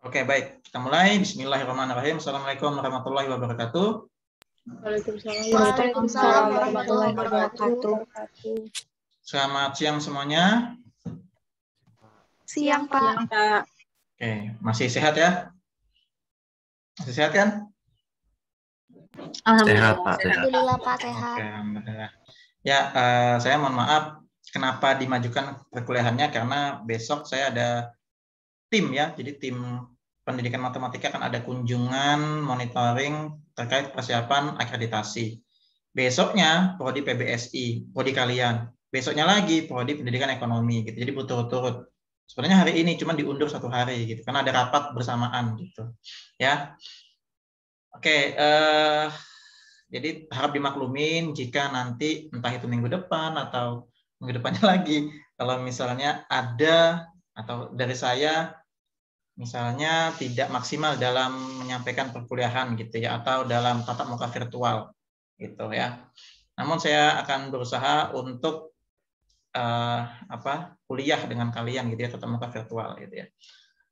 Oke, baik. Kita mulai. Bismillahirrahmanirrahim. Assalamualaikum warahmatullahi wabarakatuh. Waalaikumsalam warahmatullahi wabarakatuh. Selamat siang semuanya. Siang, Pak. Oke, masih sehat ya? Masih sehat kan? Alhamdulillah. Sehat, Pak. Sehat. Alhamdulillah, Pak, sehat. Oke, alhamdulillah. Ya, saya mohon maaf kenapa dimajukan perkuliahannya karena besok saya ada tim ya. Jadi tim pendidikan matematika akan ada kunjungan monitoring terkait persiapan akreditasi. Besoknya prodi PBSI, prodi kalian. Besoknya lagi prodi pendidikan ekonomi gitu. Jadi berturut-turut. Sebenarnya hari ini cuma diundur 1 hari gitu karena ada rapat bersamaan gitu. Ya. Oke, jadi harap dimaklumin jika nanti entah itu minggu depan atau minggu depannya lagi kalau misalnya ada atau dari saya misalnya tidak maksimal dalam menyampaikan perkuliahan gitu ya atau dalam tatap muka virtual gitu ya. Namun saya akan berusaha untuk kuliah dengan kalian gitu ya tatap muka virtual gitu ya.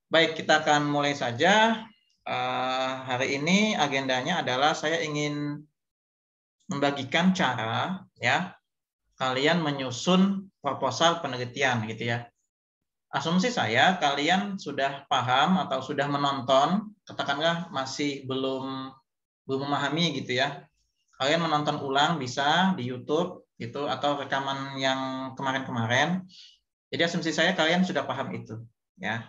Baik, kita akan mulai saja. Hari ini agendanya adalah saya ingin membagikan cara ya kalian menyusun proposal penelitian gitu ya. Asumsi saya kalian sudah paham atau sudah menonton, katakanlah masih belum memahami gitu ya. Kalian menonton ulang bisa di YouTube gitu atau rekaman yang kemarin-kemarin. Jadi asumsi saya kalian sudah paham itu ya.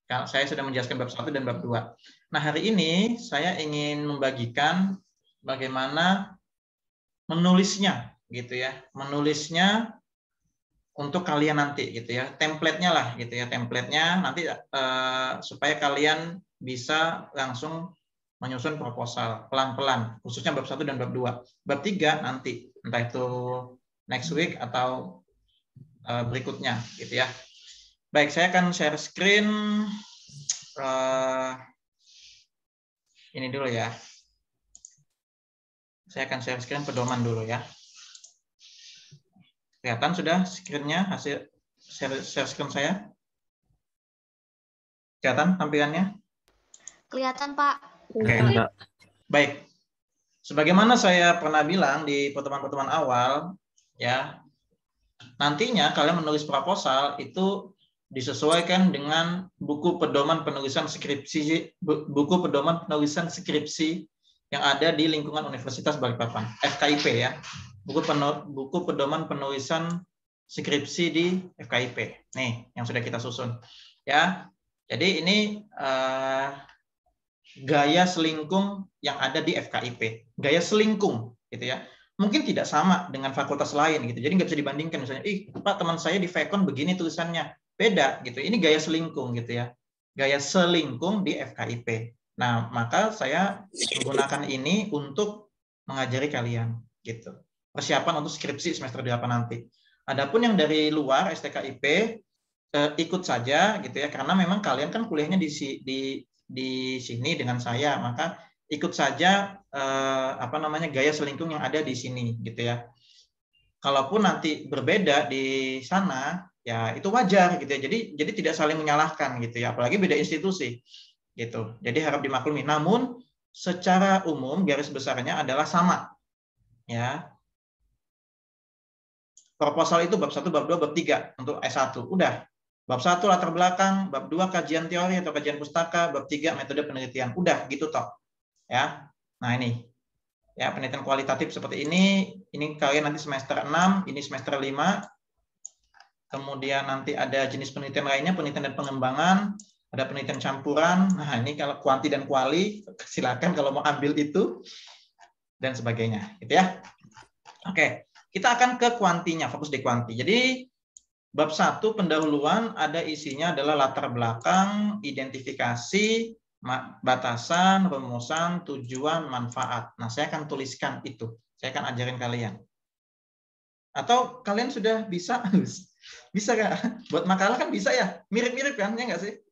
Saya sudah menjelaskan bab 1 dan bab 2. Nah, hari ini saya ingin membagikan bagaimana menulisnya gitu ya. Menulisnya untuk kalian nanti gitu ya, template-nya lah gitu ya, template-nya nanti supaya kalian bisa langsung menyusun proposal pelan-pelan, khususnya bab 1 dan bab 2. Bab 3 nanti, entah itu next week atau berikutnya gitu ya. Baik, saya akan share screen ini dulu ya. Saya akan share screen pedoman dulu ya. Kelihatan sudah screen-nya, hasil share screen saya? Kelihatan tampilannya? Kelihatan, Pak. Oke. Baik. Sebagaimana saya pernah bilang di pertemuan-pertemuan awal, ya, nantinya kalian menulis proposal itu disesuaikan dengan buku pedoman penulisan skripsi, yang ada di lingkungan Universitas Balikpapan, FKIP ya. Buku pedoman penulisan skripsi di FKIP. Nih, yang sudah kita susun. Ya. Jadi ini gaya selingkung yang ada di FKIP. Gaya selingkung gitu ya. Mungkin tidak sama dengan fakultas lain gitu. Jadi nggak bisa dibandingkan misalnya, Pak, teman saya di Vekon begini tulisannya. Beda gitu. Ini gaya selingkung gitu ya. Gaya selingkung di FKIP. Nah, maka saya menggunakan ini untuk mengajari kalian gitu. Persiapan untuk skripsi semester 8 nanti. Adapun yang dari luar STKIP ikut saja gitu ya, karena memang kalian kan kuliahnya di sini dengan saya, maka ikut saja gaya selingkung yang ada di sini gitu ya. Kalaupun nanti berbeda di sana, ya itu wajar gitu ya. Jadi tidak saling menyalahkan gitu ya, apalagi beda institusi gitu. Jadi harap dimaklumi. Namun secara umum garis besarnya adalah sama ya. Proposal itu bab 1, bab 2, bab 3 untuk S1. Udah. Bab 1 latar belakang, bab 2 kajian teori atau kajian pustaka, bab 3 metode penelitian. Udah gitu toh. Ya. Nah, ini. Ya, penelitian kualitatif seperti ini kalian nanti semester 6, ini semester 5. Kemudian nanti ada jenis penelitian lainnya, penelitian dan pengembangan, ada penelitian campuran. Nah, ini kalau kuanti dan kuali, silakan kalau mau ambil itu dan sebagainya, gitu ya. Oke. Kita akan ke kuantinya, fokus di kuanti. Jadi bab 1 pendahuluan ada isinya adalah latar belakang, identifikasi, batasan, rumusan, tujuan, manfaat. Nah, saya akan tuliskan itu. Saya akan ajarin kalian. Atau kalian sudah bisa? Bisa nggak? Buat makalah kan bisa ya? Mirip-mirip kan? Ya nggak sih?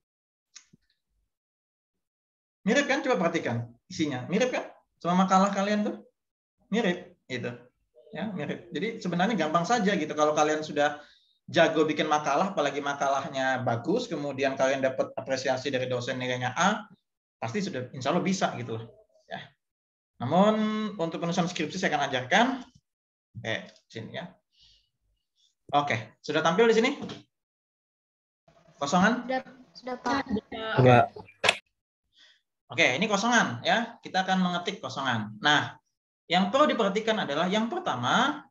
Mirip kan? Coba perhatikan isinya. Mirip kan? Sama makalah kalian tuh? Mirip. Gitu. Ya, mirip. Jadi sebenarnya gampang saja gitu kalau kalian sudah jago bikin makalah, apalagi makalahnya bagus, kemudian kalian dapat apresiasi dari dosen nilainya A, pasti sudah insya Allah bisa gitu loh. Ya. Namun untuk penulisan skripsi saya akan ajarkan. Sini ya. Oke, sudah tampil di sini? Kosongan? Sudah Pak. Enggak. Oke, ini kosongan ya. Kita akan mengetik kosongan. Nah, yang perlu diperhatikan adalah yang pertama,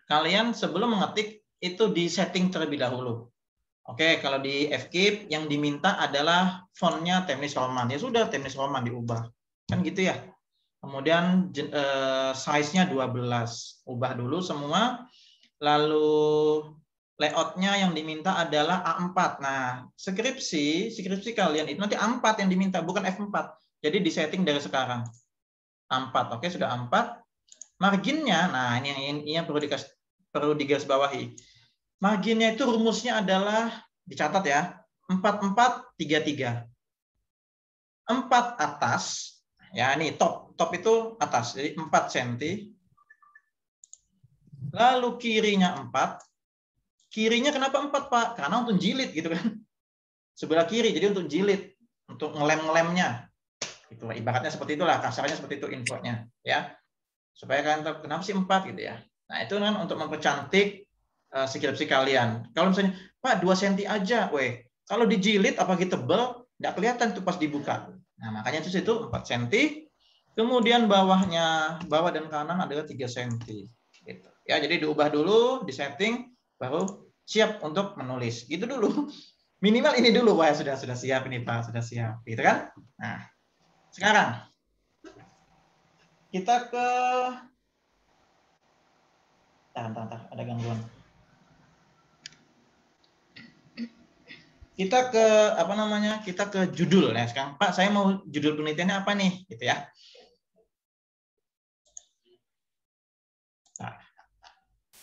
kalian sebelum mengetik itu di setting terlebih dahulu. Oke, kalau di FKIP yang diminta adalah fontnya Times New Roman. Ya sudah, Times New Roman diubah. Kan gitu ya. Kemudian size-nya 12. Ubah dulu semua. Lalu layout-nya yang diminta adalah A4. Nah, skripsi kalian itu nanti A4 yang diminta, bukan F4. Jadi di setting dari sekarang. A4, oke, sudah A4. Marginnya, nah ini yang perlu digarisbawahi. Marginnya itu rumusnya adalah, dicatat ya, 4433. 4 atas, ya ini top itu atas, jadi 4 cm. Lalu kirinya 4. Kirinya kenapa 4, Pak? Karena untuk jilid gitu kan. Sebelah kiri, jadi untuk jilid, untuk ngelem-ngelemnya. Itulah ibaratnya seperti itulah, kasarnya seperti itu infonya, ya. Supaya kalian tahu kenapa sih 4 gitu ya. Nah, itu kan untuk mempercantik skripsi kalian. Kalau misalnya, Pak 2 cm aja, kalau dijilid apalagi tebal, nggak kelihatan tuh pas dibuka. Nah, makanya itu 4 cm. Kemudian bawah dan kanan adalah 3 cm. Gitu. Ya, jadi diubah dulu, disetting, baru siap untuk menulis. Gitu dulu. Minimal ini dulu, wah sudah siap ini Pak, sudah siap. Gitu kan? Nah, sekarang kita ke ada gangguan. Kita ke Kita ke judul. Nah, sekarang Pak, saya mau judul penelitiannya apa nih, gitu ya. Nah,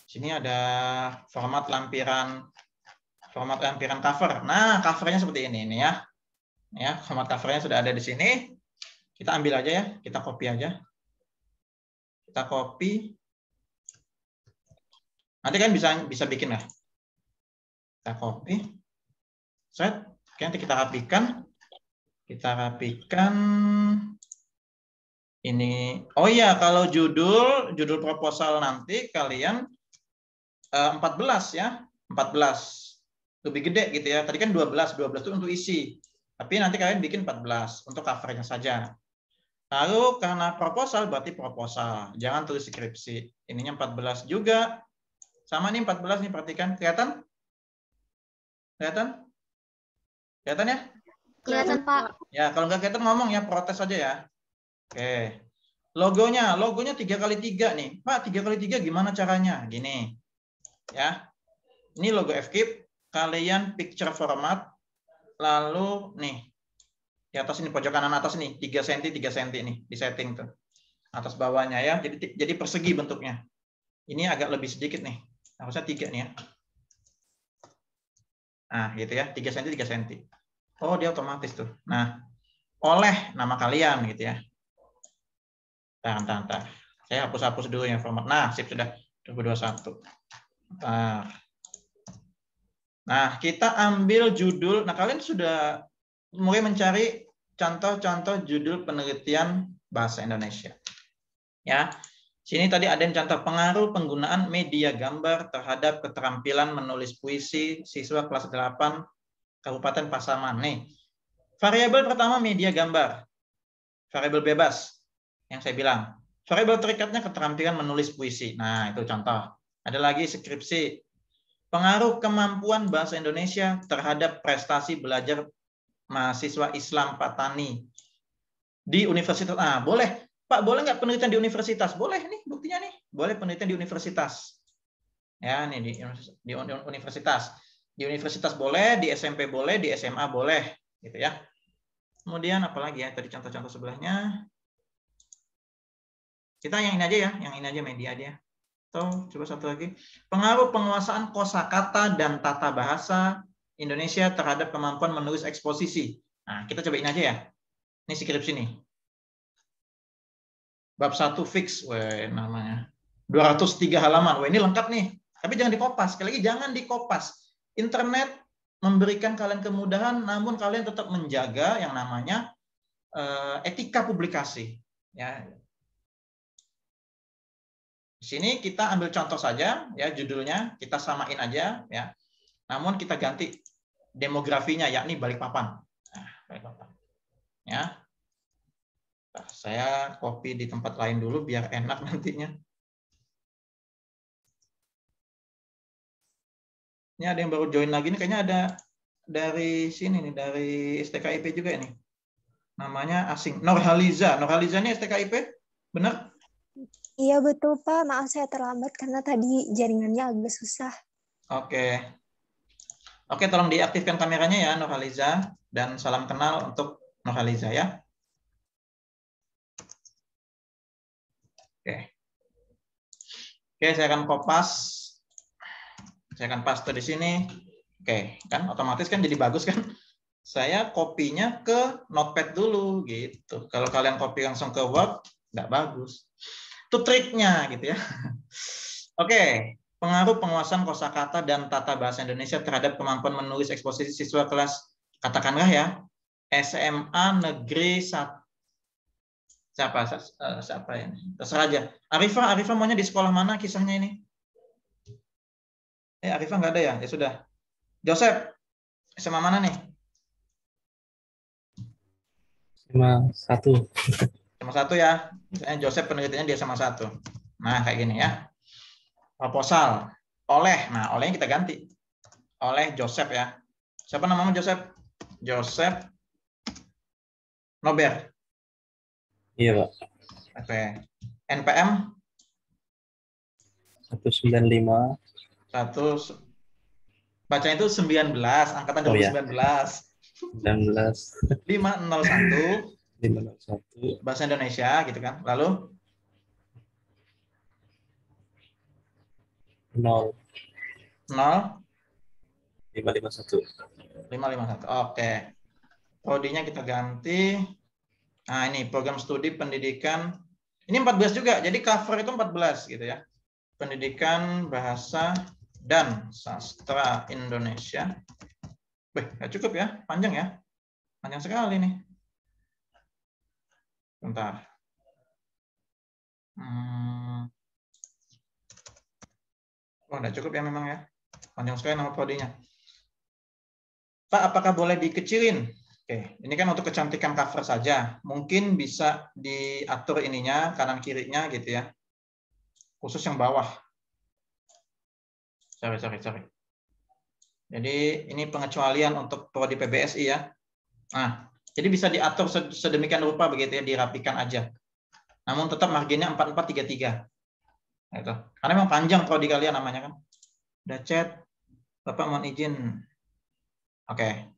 sini ada format lampiran cover. Nah, covernya seperti ini ya. Ya, format covernya sudah ada di sini. Kita ambil aja ya, kita copy aja. Kita copy. Nanti kan bisa bikin lah. Kita copy. Set. Oke, nanti kita rapikan. Ini. Oh iya, kalau judul proposal nanti kalian 14 ya. 14. Lebih gede gitu ya. Tadi kan 12 itu untuk isi. Tapi nanti kalian bikin 14 untuk covernya saja. Lalu karena proposal berarti proposal. Jangan tulis skripsi. Ininya 14 juga. Sama nih 14 nih, perhatikan. Kelihatan? Kelihatan ya? Kelihatan Pak. Ya, kalau nggak kelihatan ngomong ya, protes aja ya. Oke. Logonya 3x3 nih. Pak, 3x3 gimana caranya? Gini. Ya. Ini logo FKIP. Kalian picture format. Lalu nih. Di atas ini, pojok kanan atas nih, 3 cm nih, di setting tuh. Atas bawahnya ya, jadi persegi bentuknya. Ini agak lebih sedikit nih, harusnya 3 nih ya. Nah, gitu ya, 3 cm. Oh, dia otomatis tuh. Nah, oleh nama kalian gitu ya. Bentar. Saya hapus dulu ya format. Nah, sip, sudah 2021. Nah, kita ambil judul. Nah, kalian sudah mulai mencari contoh-contoh judul penelitian bahasa Indonesia. Ya, sini tadi ada yang contoh pengaruh penggunaan media gambar terhadap keterampilan menulis puisi siswa kelas 8 Kabupaten Pasaman. Nih, variabel pertama media gambar, variabel bebas yang saya bilang. Variabel terikatnya keterampilan menulis puisi. Nah, itu contoh. Ada lagi skripsi. Pengaruh kemampuan bahasa Indonesia terhadap prestasi belajar mahasiswa Islam Patani di universitas. Ah, boleh. Pak, boleh nggak penelitian di universitas? Boleh nih, buktinya nih. Boleh penelitian di universitas. Ya, nih di universitas. Di universitas boleh, di SMP boleh, di SMA boleh, gitu ya. Kemudian apalagi ya tadi contoh-contoh sebelahnya. Kita yang ini aja ya, media aja. Atau coba satu lagi. Pengaruh penguasaan kosakata dan tata bahasa Indonesia terhadap kemampuan menulis eksposisi. Nah, kita cobain aja ya. Ini skripsi nih. Bab 1 fix, namanya. 203 halaman. Ini lengkap nih. Tapi jangan dikopas. Sekali lagi jangan dikopas. Internet memberikan kalian kemudahan, namun kalian tetap menjaga yang namanya etika publikasi. Ya. Di sini kita ambil contoh saja, ya judulnya kita samain aja, ya. Namun kita ganti demografinya, yakni Balikpapan. Nah, Balikpapan. Ya. Nah, saya copy di tempat lain dulu biar enak nantinya. Ini ada yang baru join lagi nih, kayaknya ada dari sini nih, dari STKIP juga ini. Namanya asing. Nurhaliza. Nurhaliza ini STKIP? Benar? Iya betul Pak, maaf saya terlambat karena tadi jaringannya agak susah. Oke. Oke, tolong diaktifkan kameranya ya Nurhaliza, dan salam kenal untuk Nurhaliza ya. Oke. Oke, saya akan kopas. Saya akan paste di sini. Oke, kan otomatis kan jadi bagus kan? Saya kopinya ke Notepad dulu gitu. Kalau kalian copy langsung ke Word, nggak bagus. Itu triknya gitu ya. Oke, pengaruh penguasaan kosakata dan tata bahasa Indonesia terhadap kemampuan menulis eksposisi siswa kelas, katakanlah ya, SMA Negeri 1. Siapa ya? Terserah aja. Arifah maunya di sekolah mana kisahnya ini? Arifah nggak ada ya? Ya sudah. Joseph, SMA mana nih? SMA 1. SMA 1 ya. Misalnya Joseph penelitiannya dia SMA 1. Nah, kayak gini ya. Proposal. Oleh. Nah, olehnya kita ganti. Oleh Joseph ya. Siapa namamu Joseph? Joseph Nober. Iya, Pak. Oke. NPM 195. Bacanya itu 19, angkatan 2019. 19. 501. 501. Bahasa Indonesia gitu kan. Lalu 0. 551. 551. Oke. Prodinya kita ganti. Nah, ini program studi pendidikan. Ini 14 juga. Jadi cover itu 14 gitu ya. Pendidikan Bahasa dan Sastra Indonesia. Nggak cukup ya, panjang ya. Panjang sekali nih. Bentar. Nggak cukup ya memang ya. Panjang sekali nama prodinya. Pak, apakah boleh dikecilin? Oke, ini kan untuk kecantikan cover saja. Mungkin bisa diatur ininya, kanan kirinya gitu ya. Khusus yang bawah. Sorry. Jadi ini pengecualian untuk prodi PBSI ya. Nah, jadi bisa diatur sedemikian rupa begitu ya, dirapikan aja. Namun tetap marginnya 4433. Nah, itu. Karena memang panjang prodi kalian namanya kan. Udah chat, Bapak mohon izin. Oke.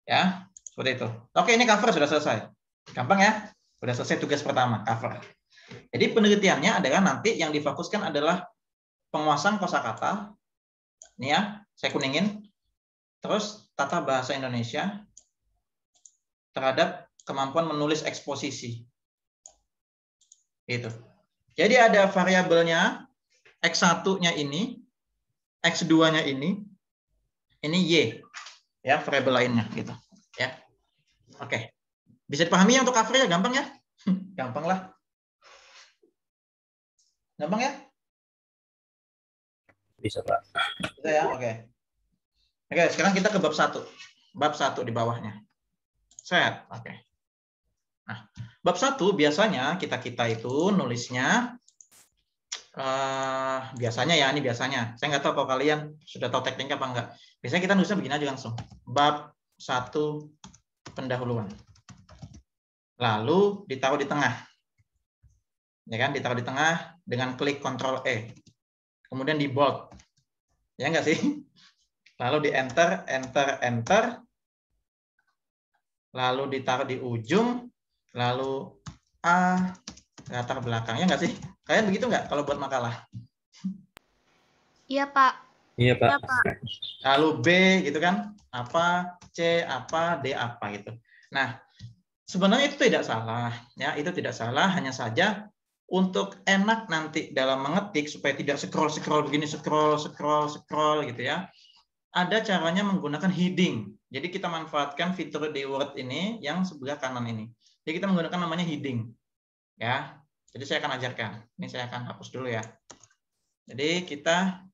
Ya, seperti itu. Oke, ini cover sudah selesai. Gampang ya? Sudah selesai tugas pertama, cover. Jadi penelitiannya adalah nanti yang difokuskan adalah penguasaan kosakata. Ini ya, saya kuningin. Terus tata bahasa Indonesia terhadap kemampuan menulis eksposisi. Itu. Jadi ada variabelnya, X1-nya ini, X2-nya ini Y. Ya, variabel lainnya gitu. Ya. Oke. Bisa dipahami ya untuk cover ya, gampang ya? Gampang lah. Gampang ya? Bisa, Pak. Bisa ya, oke. Oke, sekarang kita ke bab 1. Bab 1 di bawahnya. Set, oke. Nah, bab 1 biasanya kita itu nulisnya biasanya ya, ini biasanya. Saya nggak tahu kalau kalian sudah tahu tekniknya apa enggak. Biasanya kita nulisnya begini aja langsung. Bab 1 pendahuluan. Lalu ditaruh di tengah. Ya kan, ditaruh di tengah dengan klik Ctrl E. Kemudian di bold. Ya enggak sih? Lalu di enter. Lalu ditaruh di ujung. Lalu A latar belakang. Ya enggak sih? Kalian begitu enggak kalau buat makalah? Iya, Pak. Iya, Pak. Iya, Pak. Lalu B gitu kan? Apa, C apa, D apa gitu. Nah, sebenarnya itu tidak salah. Ya, itu tidak salah. Hanya saja untuk enak nanti dalam mengetik supaya tidak scroll begini, scroll gitu ya. Ada caranya menggunakan heading. Jadi kita manfaatkan fitur di Word ini yang sebelah kanan ini. Jadi kita menggunakan namanya heading. Ya. Jadi saya akan ajarkan. Ini saya akan hapus dulu ya. Jadi kita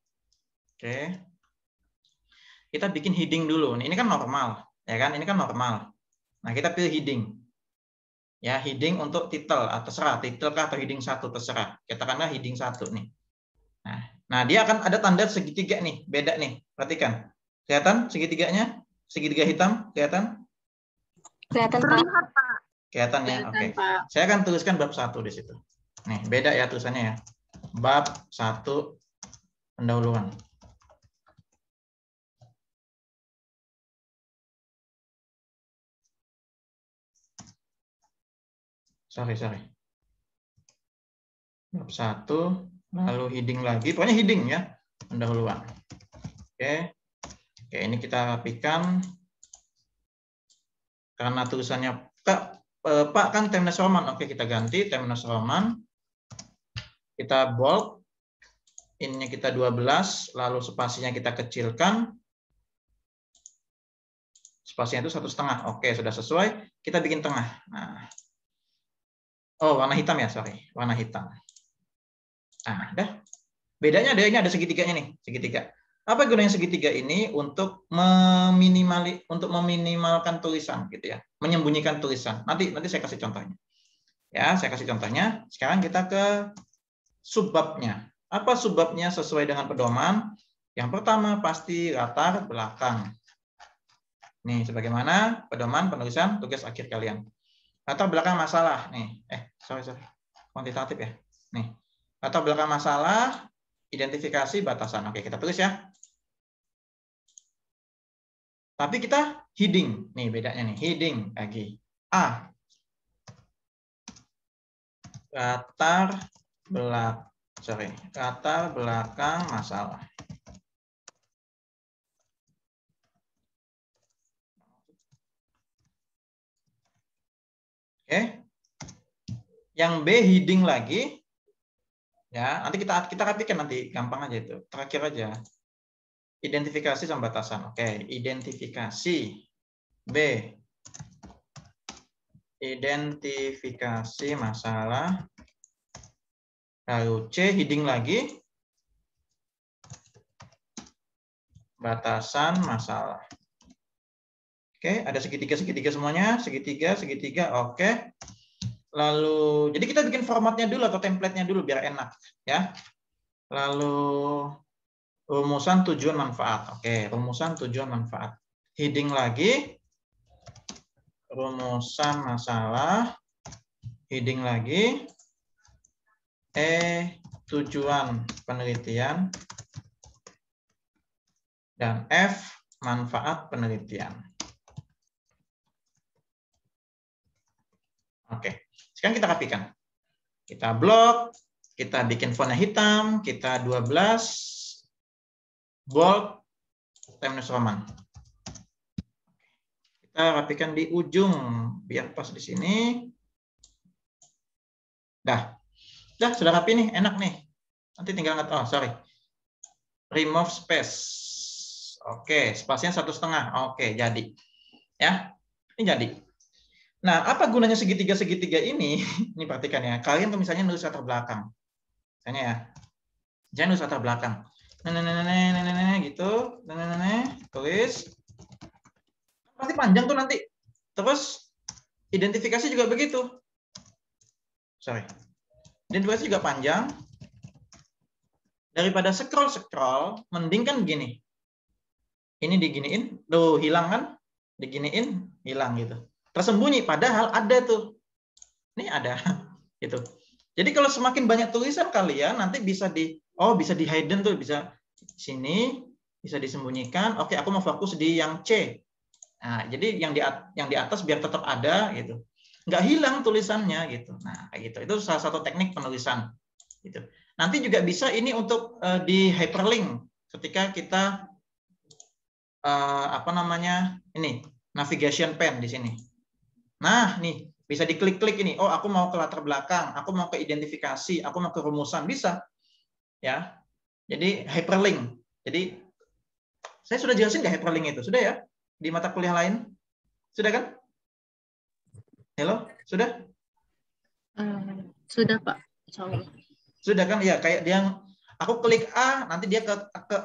kita bikin heading dulu. Ini kan normal, ya kan? Ini kan normal. Nah, kita pilih heading. Ya, heading untuk title atau terserah, title kah atau heading 1 terserah. Katakanlah heading 1 nih. Nah, dia akan ada tanda segitiga nih, beda nih. Perhatikan. Kelihatan segitiganya? Segitiga hitam, kelihatan? Kelihatan, Pak. Kelihatan ya. Oke. Saya akan tuliskan bab 1 di situ. Nih, beda ya tulisannya ya. Bab 1 pendahuluan. Sorry. Bab 1, lalu heading lagi. Pokoknya heading ya, pendahuluan. Oke, ini kita rapikan. Karena tulisannya, Pak kan Times Roman. Oke, kita ganti Times Roman. Kita bold. Ininya kita 12, lalu spasinya kita kecilkan. Spasinya itu 1,5. Oke, sudah sesuai. Kita bikin tengah. Nah. Oh, warna hitam ya, sorry. Warna hitam. Nah, dah. Bedanya ini ada segitiganya nih, segitiga. Apa gunanya segitiga ini? Untuk meminimalkan tulisan gitu ya. Menyembunyikan tulisan. Nanti saya kasih contohnya. Ya, saya kasih contohnya. Sekarang kita ke subbabnya. Apa subbabnya sesuai dengan pedoman? Yang pertama pasti latar belakang. Nih, sebagaimana pedoman penulisan tugas akhir kalian. Latar belakang masalah nih. Sorry. Kuantitatif ya. Nih. Latar belakang masalah, identifikasi batasan. Oke, kita tulis ya. Tapi kita heading. Nih bedanya nih, heading lagi. A. Latar belakang masalah. Oke. Yang B heading lagi. Ya, nanti kita rapikan nanti, gampang aja itu. Terakhir aja. Identifikasi sama batasan. Oke, identifikasi. B. Identifikasi masalah. Lalu C heading lagi. Batasan masalah. Oke, ada segitiga semuanya, segitiga. Oke. Lalu, jadi kita bikin formatnya dulu atau template-nya dulu biar enak, ya. Lalu rumusan tujuan manfaat. Oke, rumusan tujuan manfaat. Heading lagi. Rumusan masalah. Heading lagi. Tujuan penelitian. Dan F, manfaat penelitian. Oke, sekarang kita rapikan. Kita blok, kita bikin fontnya hitam, kita 12, bold, Times Roman. Kita rapikan di ujung, biar pas di sini. Dah, sudah rapi nih, enak nih. Nanti tinggal remove space. Oke, spasinya 1,5. Oke, jadi. Ya, ini jadi. Nah, apa gunanya segitiga ini? Ini perhatikan ya. Kalian misalnya nulis latar belakang. Misalnya ya. Jangan nulis latar belakang. Gitu. Tulis. Pasti panjang tuh nanti. Terus identifikasi juga begitu. Identifikasi juga panjang. Daripada scroll, mending kan gini. Ini diginiin, tuh hilang kan? Diginiin, hilang gitu. Tersembunyi, padahal ada tuh. Ini ada. Gitu. Jadi kalau semakin banyak tulisan kalian, nanti bisa bisa di hidden tuh, bisa sini, bisa disembunyikan. Oke, aku mau fokus di yang C. Nah, jadi yang di atas biar tetap ada gitu. Nggak hilang tulisannya gitu. Nah, kayak gitu. Itu salah satu teknik penulisan gitu. Nanti juga bisa ini untuk di hyperlink ketika kita ini navigation pen di sini. Nah, nih Bisa diklik-klik ini. Oh, aku mau ke latar belakang, aku mau ke identifikasi, aku mau ke rumusan, bisa. Ya. Jadi hyperlink. Jadi saya sudah jelasin nggak hyperlink itu? Sudah ya? Di mata kuliah lain? Sudah kan? Halo? Sudah? Sudah, Pak. Insyaallah. Sudah kan? Ya, kayak dia aku klik A, nanti dia ke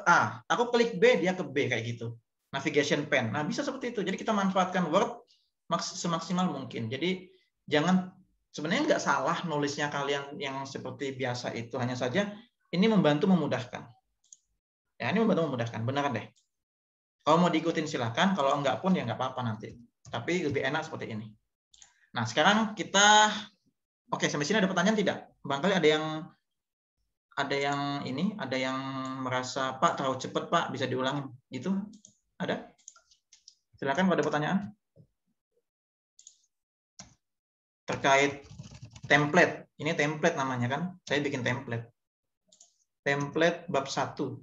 A. Aku klik B, dia ke B kayak gitu. Navigation pen. Nah, bisa seperti itu. Jadi kita manfaatkan Word semaksimal mungkin. Jadi jangan, sebenarnya nggak salah nulisnya kalian yang seperti biasa itu, hanya saja ini membantu memudahkan. Ya, ini membantu memudahkan, beneran deh. Kalau mau diikutin silahkan, kalau enggak pun ya nggak apa-apa nanti. Tapi lebih enak seperti ini. Nah, sekarang kita, oke, sampai sini ada pertanyaan tidak? Barangkali ada yang merasa, Pak terlalu cepat Pak, bisa diulangin gitu? Ada? Silakan kalau ada pertanyaan. Terkait template, ini template namanya kan? Saya bikin template. Template bab 1.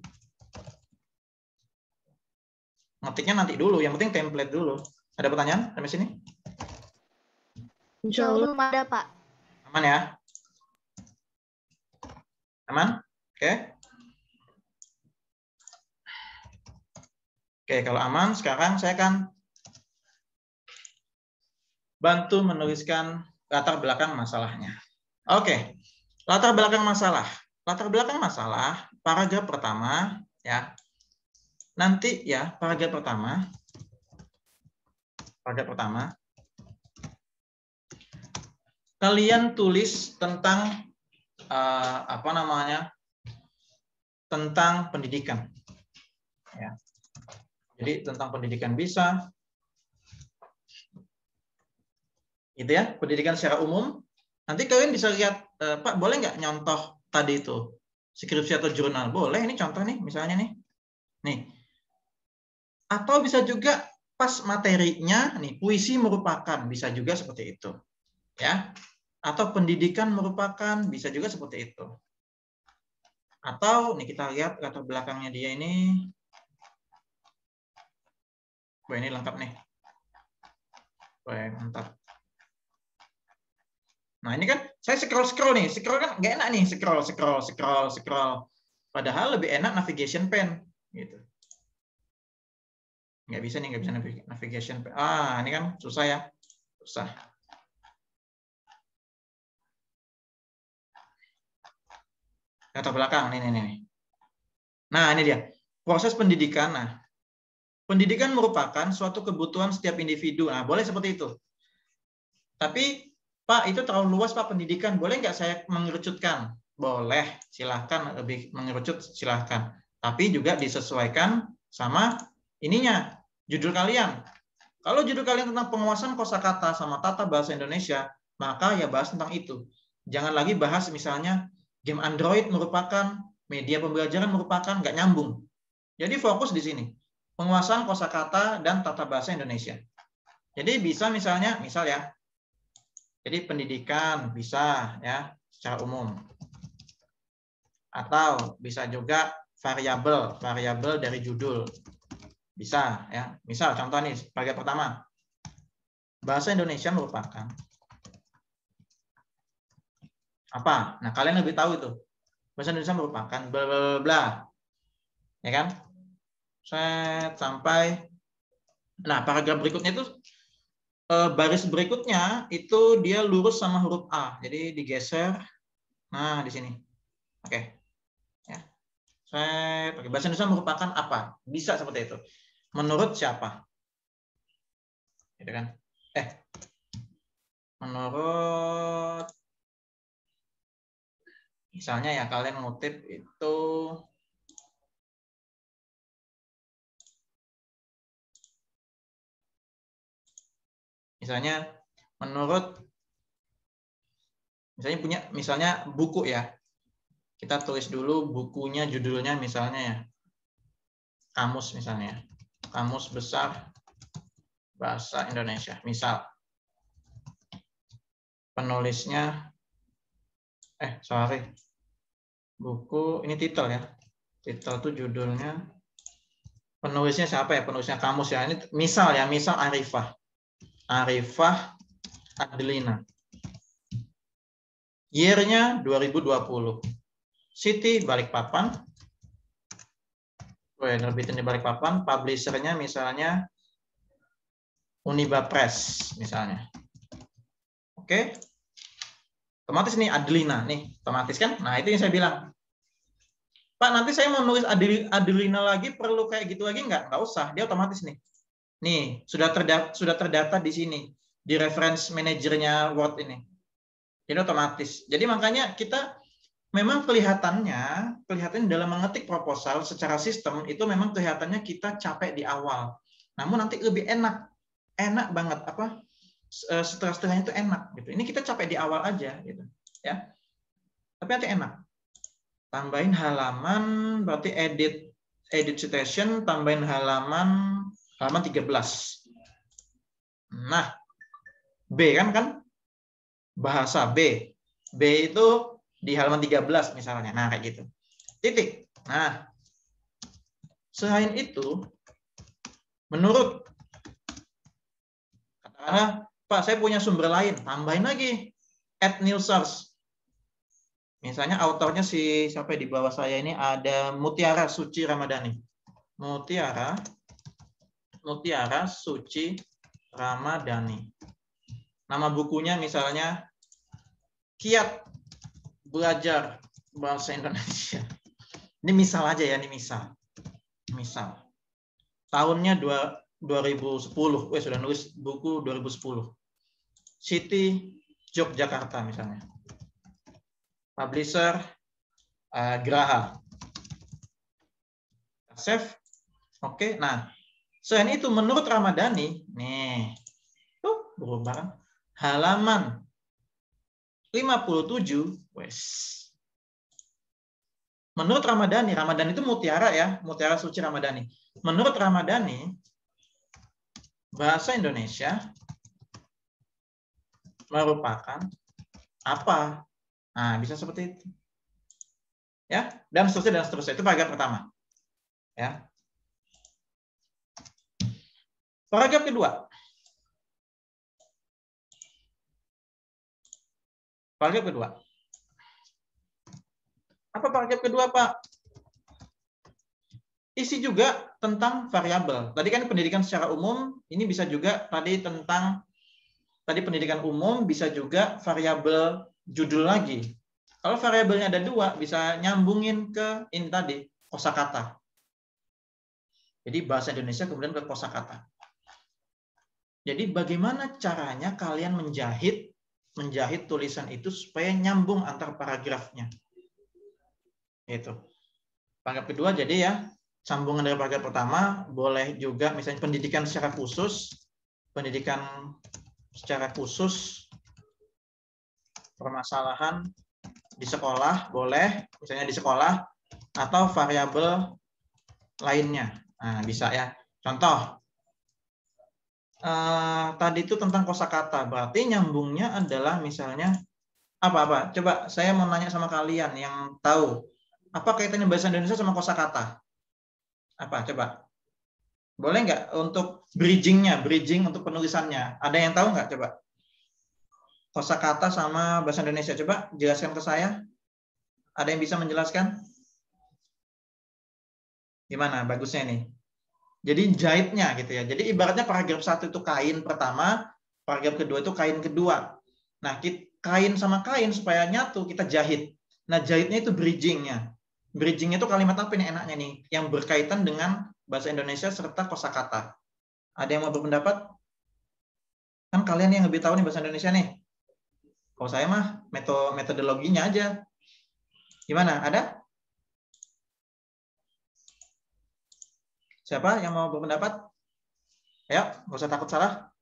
Ngetiknya nanti dulu, yang penting template dulu. Ada pertanyaan sampai sini? Insyaallah. Belum ada, Pak. Aman ya? Aman? Oke. Oke, kalau aman, sekarang saya akan bantu menuliskan latar belakang masalahnya. Oke, latar belakang masalah. Latar belakang masalah, paragraf pertama, ya. Nanti ya, paragraf pertama, kalian tulis tentang tentang pendidikan. Ya. Jadi tentang pendidikan bisa, gitu ya, pendidikan secara umum. Nanti kalian bisa lihat, Pak boleh nggak nyontoh tadi itu skripsi atau jurnal? Boleh, ini contoh nih, misalnya nih. Atau bisa juga pas materinya nih, puisi merupakan, bisa juga seperti itu, ya. Atau pendidikan merupakan, bisa juga seperti itu. Atau nih kita lihat latar belakangnya dia ini. Wah, ini lengkap nih. Wah, mantap. Nah, ini kan saya scroll nih. Scroll kan nggak enak nih, scroll. Padahal lebih enak navigation pen gitu. Nggak bisa navigation pen. Ini kan susah ya. Susah. Latar belakang nih. Nah, ini dia. Proses pendidikan. Nah, pendidikan merupakan suatu kebutuhan setiap individu. Nah, boleh seperti itu. Tapi, Pak, itu terlalu luas, Pak, pendidikan. Boleh nggak saya mengerucutkan? Boleh, silahkan. Lebih mengerucut, silahkan. Tapi juga disesuaikan sama ininya, judul kalian. Kalau judul kalian tentang penguasaan kosakata sama tata bahasa Indonesia, maka ya bahas tentang itu. Jangan lagi bahas misalnya game Android merupakan, media pembelajaran merupakan, nggak nyambung. Jadi fokus di sini. Penguasaan kosakata dan tata bahasa Indonesia. Jadi bisa misal ya. Jadi pendidikan bisa ya secara umum. Atau bisa juga variabel dari judul. Bisa ya. Misal contoh nih, bagian pertama. Bahasa Indonesia merupakan apa? Nah, kalian lebih tahu itu. Bahasa Indonesia merupakan bla bla bla. Ya kan? Sampai paragraf berikutnya itu baris berikutnya itu dia lurus sama huruf A. Jadi digeser. Nah, di sini. Oke. Ya. Bahasa Indonesia merupakan apa? Bisa seperti itu. Menurut siapa? Gitu kan? Menurut misalnya ya kalian ngutip itu misalnya misalnya buku ya. Kita tulis dulu bukunya, judulnya misalnya ya. Kamus misalnya. Kamus Besar Bahasa Indonesia. Misal. Penulisnya buku, ini titel ya. Titel itu judulnya. Penulisnya siapa ya? Penulisnya kamus ya. Ini misal Arifah. Arifah Adelina. Year-nya 2020. City Balikpapan. Nerbitin di Balikpapan. Publisher-nya misalnya Uniba Press misalnya. Oke. Otomatis nih Adelina nih, otomatis kan? Nah, itu yang saya bilang. Pak, nanti saya mau nulis Adelina lagi, perlu kayak gitu lagi nggak? Nggak usah, dia otomatis nih. Nih, sudah terdata di sini, di reference manajernya Word ini. Jadi otomatis. Jadi makanya kita memang kelihatannya dalam mengetik proposal secara sistem itu memang kelihatannya kita capek di awal. Namun nanti lebih enak banget apa? Setelah-setelahnya itu enak gitu. Ini kita capek di awal aja gitu, ya. Tapi nanti enak. Tambahin halaman berarti edit citation, tambahin halaman 13. Nah, B kan bahasa B. B itu di halaman 13 misalnya. Nah, kayak gitu. Titik. Nah, selain itu menurut katakanlah Pak, saya punya sumber lain, tambahin lagi add new source. Misalnya autornya siapa di bawah saya ini ada Mutiara Suci Ramadhani. Mutiara Suci Ramadhani. Nama bukunya misalnya Kiat Belajar Bahasa Indonesia. Ini misal aja ya, ini misal. Tahunnya 2010. Sudah nulis buku 2010. City Yogyakarta misalnya. Publisher Graha. Save. Oke. Nah, selain itu menurut Ramadhani, nih. Tuh, berubah. Halaman 57, menurut Ramadhani itu Mutiara ya, Mutiara Suci Ramadhani. Menurut Ramadhani, bahasa Indonesia merupakan apa? Nah, bisa seperti itu. Ya, dan seterusnya. Itu paragraf pertama. Ya. Paragraf kedua. Apa paragraf kedua, Pak? Isi juga tentang variabel. Tadi kan pendidikan secara umum, ini bisa juga tadi pendidikan umum, bisa juga variabel judul lagi. Kalau variabelnya ada 2, bisa nyambungin ke ini tadi, kosakata. Jadi bahasa Indonesia kemudian ke kosakata. Jadi bagaimana caranya kalian menjahit tulisan itu supaya nyambung antar paragrafnya. Itu. Paragraf kedua jadi ya, sambungan dari paragraf pertama, boleh juga misalnya pendidikan secara khusus, permasalahan di sekolah, boleh, misalnya di sekolah, atau variabel lainnya. Nah, bisa ya. Contoh, tadi itu tentang kosakata, berarti nyambungnya adalah misalnya, apa? Coba saya mau nanya sama kalian yang tahu, apa kaitannya bahasa Indonesia sama kosakata? Apa, coba? Boleh nggak untuk bridging untuk penulisannya? Ada yang tahu nggak, coba? Kosakata sama bahasa Indonesia, coba jelaskan ke saya. Ada yang bisa menjelaskan? Gimana bagusnya nih? Jadi jahitnya gitu ya. Jadi ibaratnya paragraf 1 itu kain pertama, paragraf kedua itu kain kedua. Nah, kain sama kain supaya nyatu kita jahit. Nah, jahitnya itu bridgingnya. Bridgingnya itu kalimat apa nih enaknya nih? Yang berkaitan dengan bahasa Indonesia serta kosakata. Ada yang mau berpendapat? Kan kalian yang lebih tahu nih bahasa Indonesia nih. Kalau saya mah metodologinya aja. Gimana? Ada? Siapa yang mau berpendapat? Ayo, nggak usah takut salah.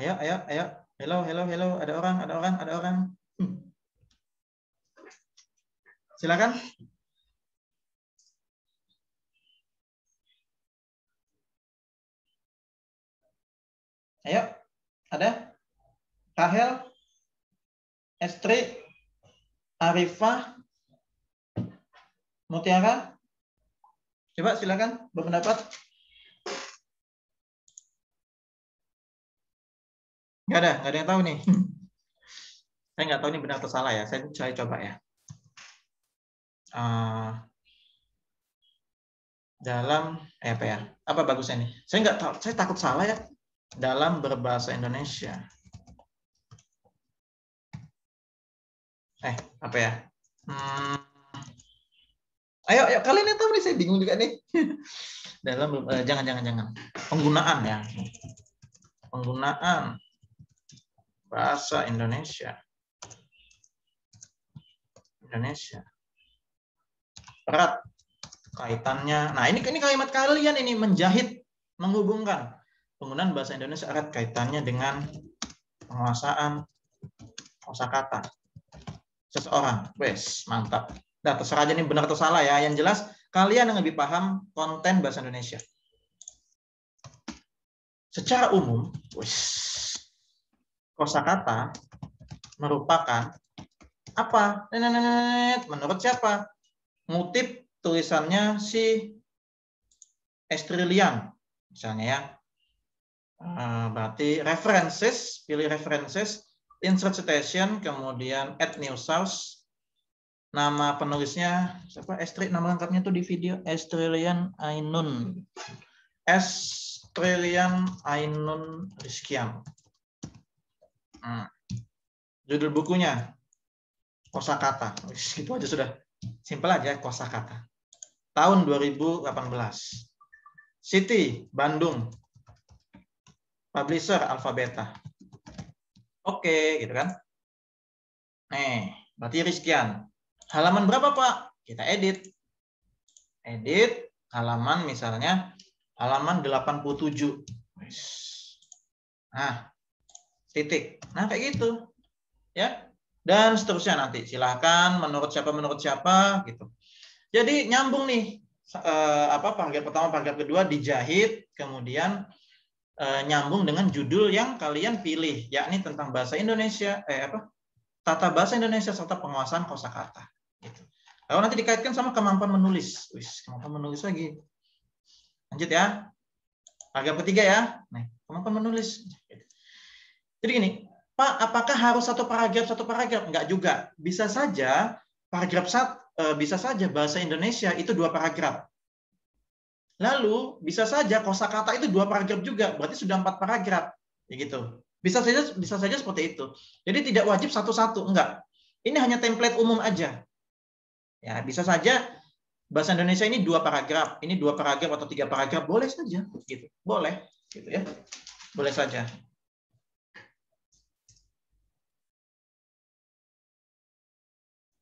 Ayo. Hello. Ada orang. Silakan. Ayo, ada? Rahel, Estri, Arifah, Mutiara. Coba silakan berpendapat. Nggak ada yang tahu nih. Saya nggak tahu ini benar atau salah ya. Saya coba ya. Dalam apa ya? Apa bagusnya nih? Saya nggak tahu. Saya takut salah ya. Dalam berbahasa Indonesia. Apa ya? Ayo kalian yang tahu nih, saya bingung juga nih. Dalam jangan. Penggunaan ya. Penggunaan bahasa Indonesia. Erat kaitannya. Nah, ini kalimat kalian ini menjahit, menghubungkan. Penggunaan bahasa Indonesia erat kaitannya dengan penguasaan kosakata seseorang. Wes, mantap. Nah, terserah aja nih benar atau salah ya. Yang jelas kalian yang lebih paham konten bahasa Indonesia. Secara umum, kosakata merupakan apa? Menurut siapa? Ngutip tulisannya si Estrilian, misalnya ya. Berarti references, pilih references, insert citation, kemudian add new source. Nama penulisnya siapa? Nama lengkapnya tuh di video Estrilian Ainun. Estrilian Ainun Rizkian. Judul bukunya Kosakata. Gitu aja sudah. Simpel aja, kosakata. Tahun 2018. City, Bandung. Publisher Alfabeta. Oke, gitu kan. Berarti Rizkian. Halaman berapa, Pak? Kita edit. Edit halaman misalnya halaman 87. Nah, titik. Nah, kayak gitu. Ya. Dan seterusnya nanti. Silahkan menurut siapa gitu. Jadi nyambung nih. Paragraf pertama, paragraf kedua dijahit, kemudian nyambung dengan judul yang kalian pilih, yakni tentang bahasa Indonesia, tata bahasa Indonesia serta penguasaan kosakata. Gitu. Lalu nanti dikaitkan sama kemampuan menulis. Kemampuan menulis lagi. Lanjut ya. Paragraf ketiga ya. Nih, kemampuan menulis. Jadi gini, Pak, apakah harus satu paragraf? Enggak juga. Bisa saja bisa saja bahasa Indonesia itu 2 paragraf. Lalu bisa saja kosakata itu 2 paragraf juga, berarti sudah 4 paragraf. Ya gitu. Bisa saja seperti itu. Jadi tidak wajib satu-satu, enggak. Ini hanya template umum aja. Ya, bisa saja bahasa Indonesia ini 2 paragraf, ini 2 paragraf atau 3 paragraf, boleh saja gitu. Boleh gitu ya. Boleh saja.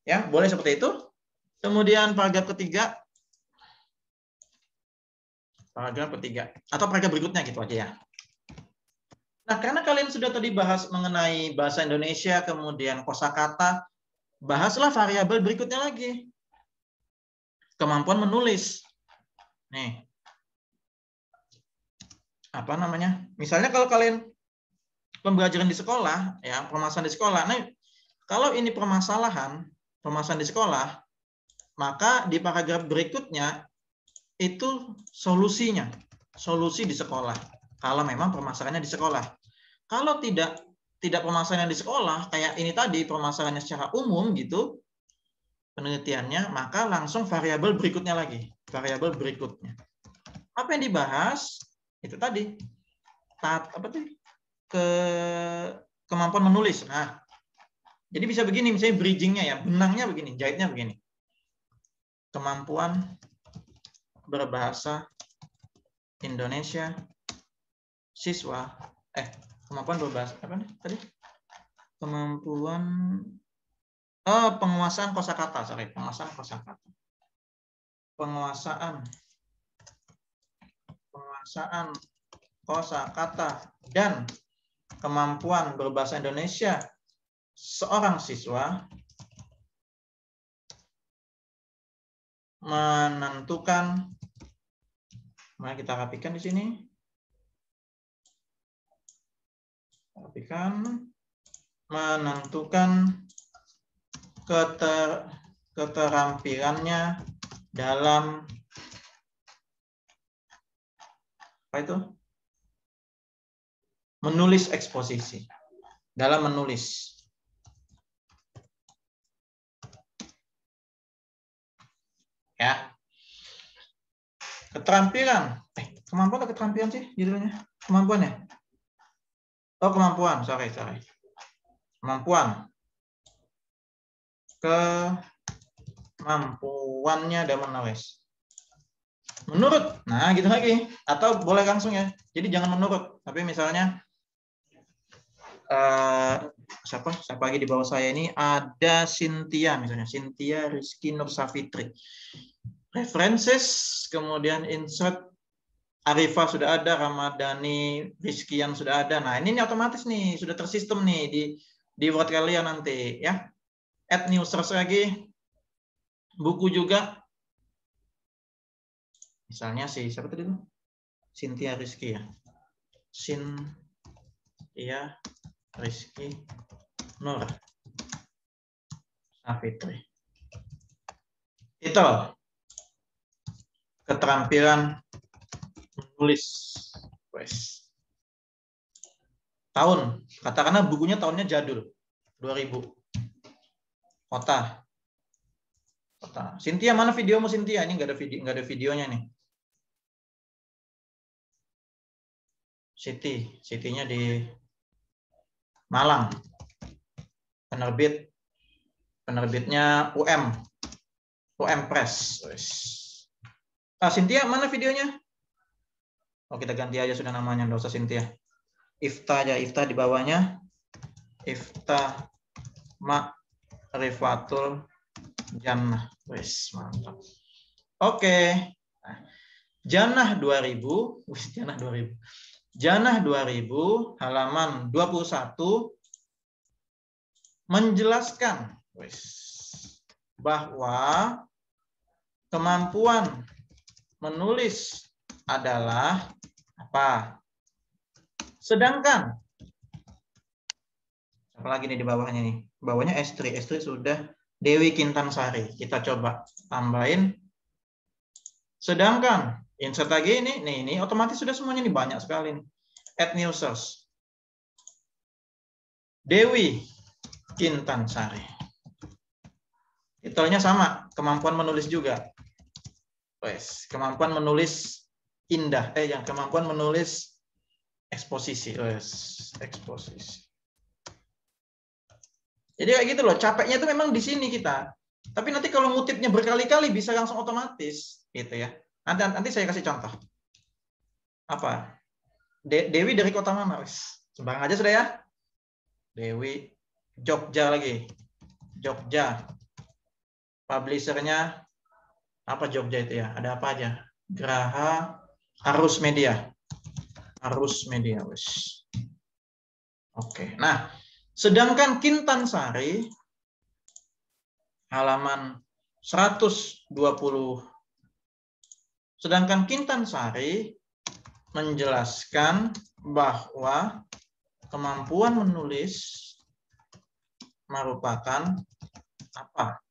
Ya, boleh seperti itu. Kemudian paragraf ketiga atau paragraf berikutnya gitu aja ya. Nah, karena kalian sudah tadi bahas mengenai bahasa Indonesia, kemudian kosakata, bahaslah variabel berikutnya lagi. Kemampuan menulis. Nih. Apa namanya? Misalnya kalau kalian pembelajaran di sekolah, ya, permasalahan di sekolah. Nah, kalau ini permasalahan di sekolah, maka di paragraf berikutnya itu solusinya, solusi di sekolah. Kalau memang permasalahannya di sekolah. Kalau tidak permasalahan di sekolah, kayak ini tadi permasalahannya secara umum gitu, penelitiannya, maka langsung variabel berikutnya lagi, variabel berikutnya. Apa yang dibahas? Itu tadi, kemampuan menulis. Nah, jadi bisa begini, misalnya bridgingnya ya, benangnya begini, jahitnya begini. Kemampuan berbahasa Indonesia siswa, kemampuan berbahasa apa nih tadi? Kemampuan penguasaan kosakata, penguasaan kosakata. Penguasaan kosakata dan kemampuan berbahasa Indonesia seorang siswa menentukan, mari kita rapikan di sini. Menentukan keterampilannya dalam apa itu? menulis eksposisi. Dalam menulis. Ya. Keterampilan. Kemampuan atau keterampilan sih judulnya? Kemampuan ya? Oh, kemampuan. Sorry. Kemampuan. Kemampuannya dalam menulis. Menurut. Nah, gitu lagi. Atau boleh langsung ya. Jadi jangan menurut. Tapi misalnya siapa lagi di bawah saya ini ada Cynthia misalnya, Cynthia Rizky Nur Safitri. References, kemudian insert Arifah sudah ada, Ramadhani Rizkian sudah ada. Nah, ini otomatis nih sudah tersistem nih di Word kalian nanti ya. Add new source lagi. Buku juga. Misalnya siapa tadi tuh? Cynthia Rizky ya. Cynthia Rizky Nur Safitri. Itu keterampilan menulis. Tahun, katakanlah bukunya tahunnya jadul 2000. Kota. Cynthia, mana videomu Cynthia? Ini nggak ada videonya nih. City-nya di Malang. Penerbitnya UM Press. Cynthia, mana videonya? Oh, kita ganti aja sudah namanya, nggak usah Cynthia. Ifta aja, Ifta di bawahnya. Ifta Ma'rifatul Jannah. Wes, mantap. Oke. Nah, Jannah 2000, Jannah 2000 halaman 21 menjelaskan bahwa kemampuan menulis adalah apa? Sedangkan apa lagi nih di bawahnya nih? Bawahnya S3 sudah Dewi Kintansari. Kita coba tambahin. Sedangkan insert lagi ini otomatis sudah semuanya nih, banyak sekali nih. Add new source. Dewi Kintansari. Titelnya sama, kemampuan menulis juga. Kemampuan menulis indah. Kemampuan menulis eksposisi. Eksposisi. Jadi kayak gitu loh, capeknya itu memang di sini kita. Tapi nanti kalau ngutipnya berkali-kali bisa langsung otomatis, gitu ya. Nanti saya kasih contoh. Apa? Dewi dari kota mana? Sembarang aja sudah ya. Dewi Jogja lagi. Jogja. Publishernya apa Jogja itu ya? Ada apa aja? Graha Arus Media. Arus Media, wes. Oke. Nah, sedangkan Kintansari halaman 120. Sedangkan Kintansari menjelaskan bahwa kemampuan menulis merupakan apa?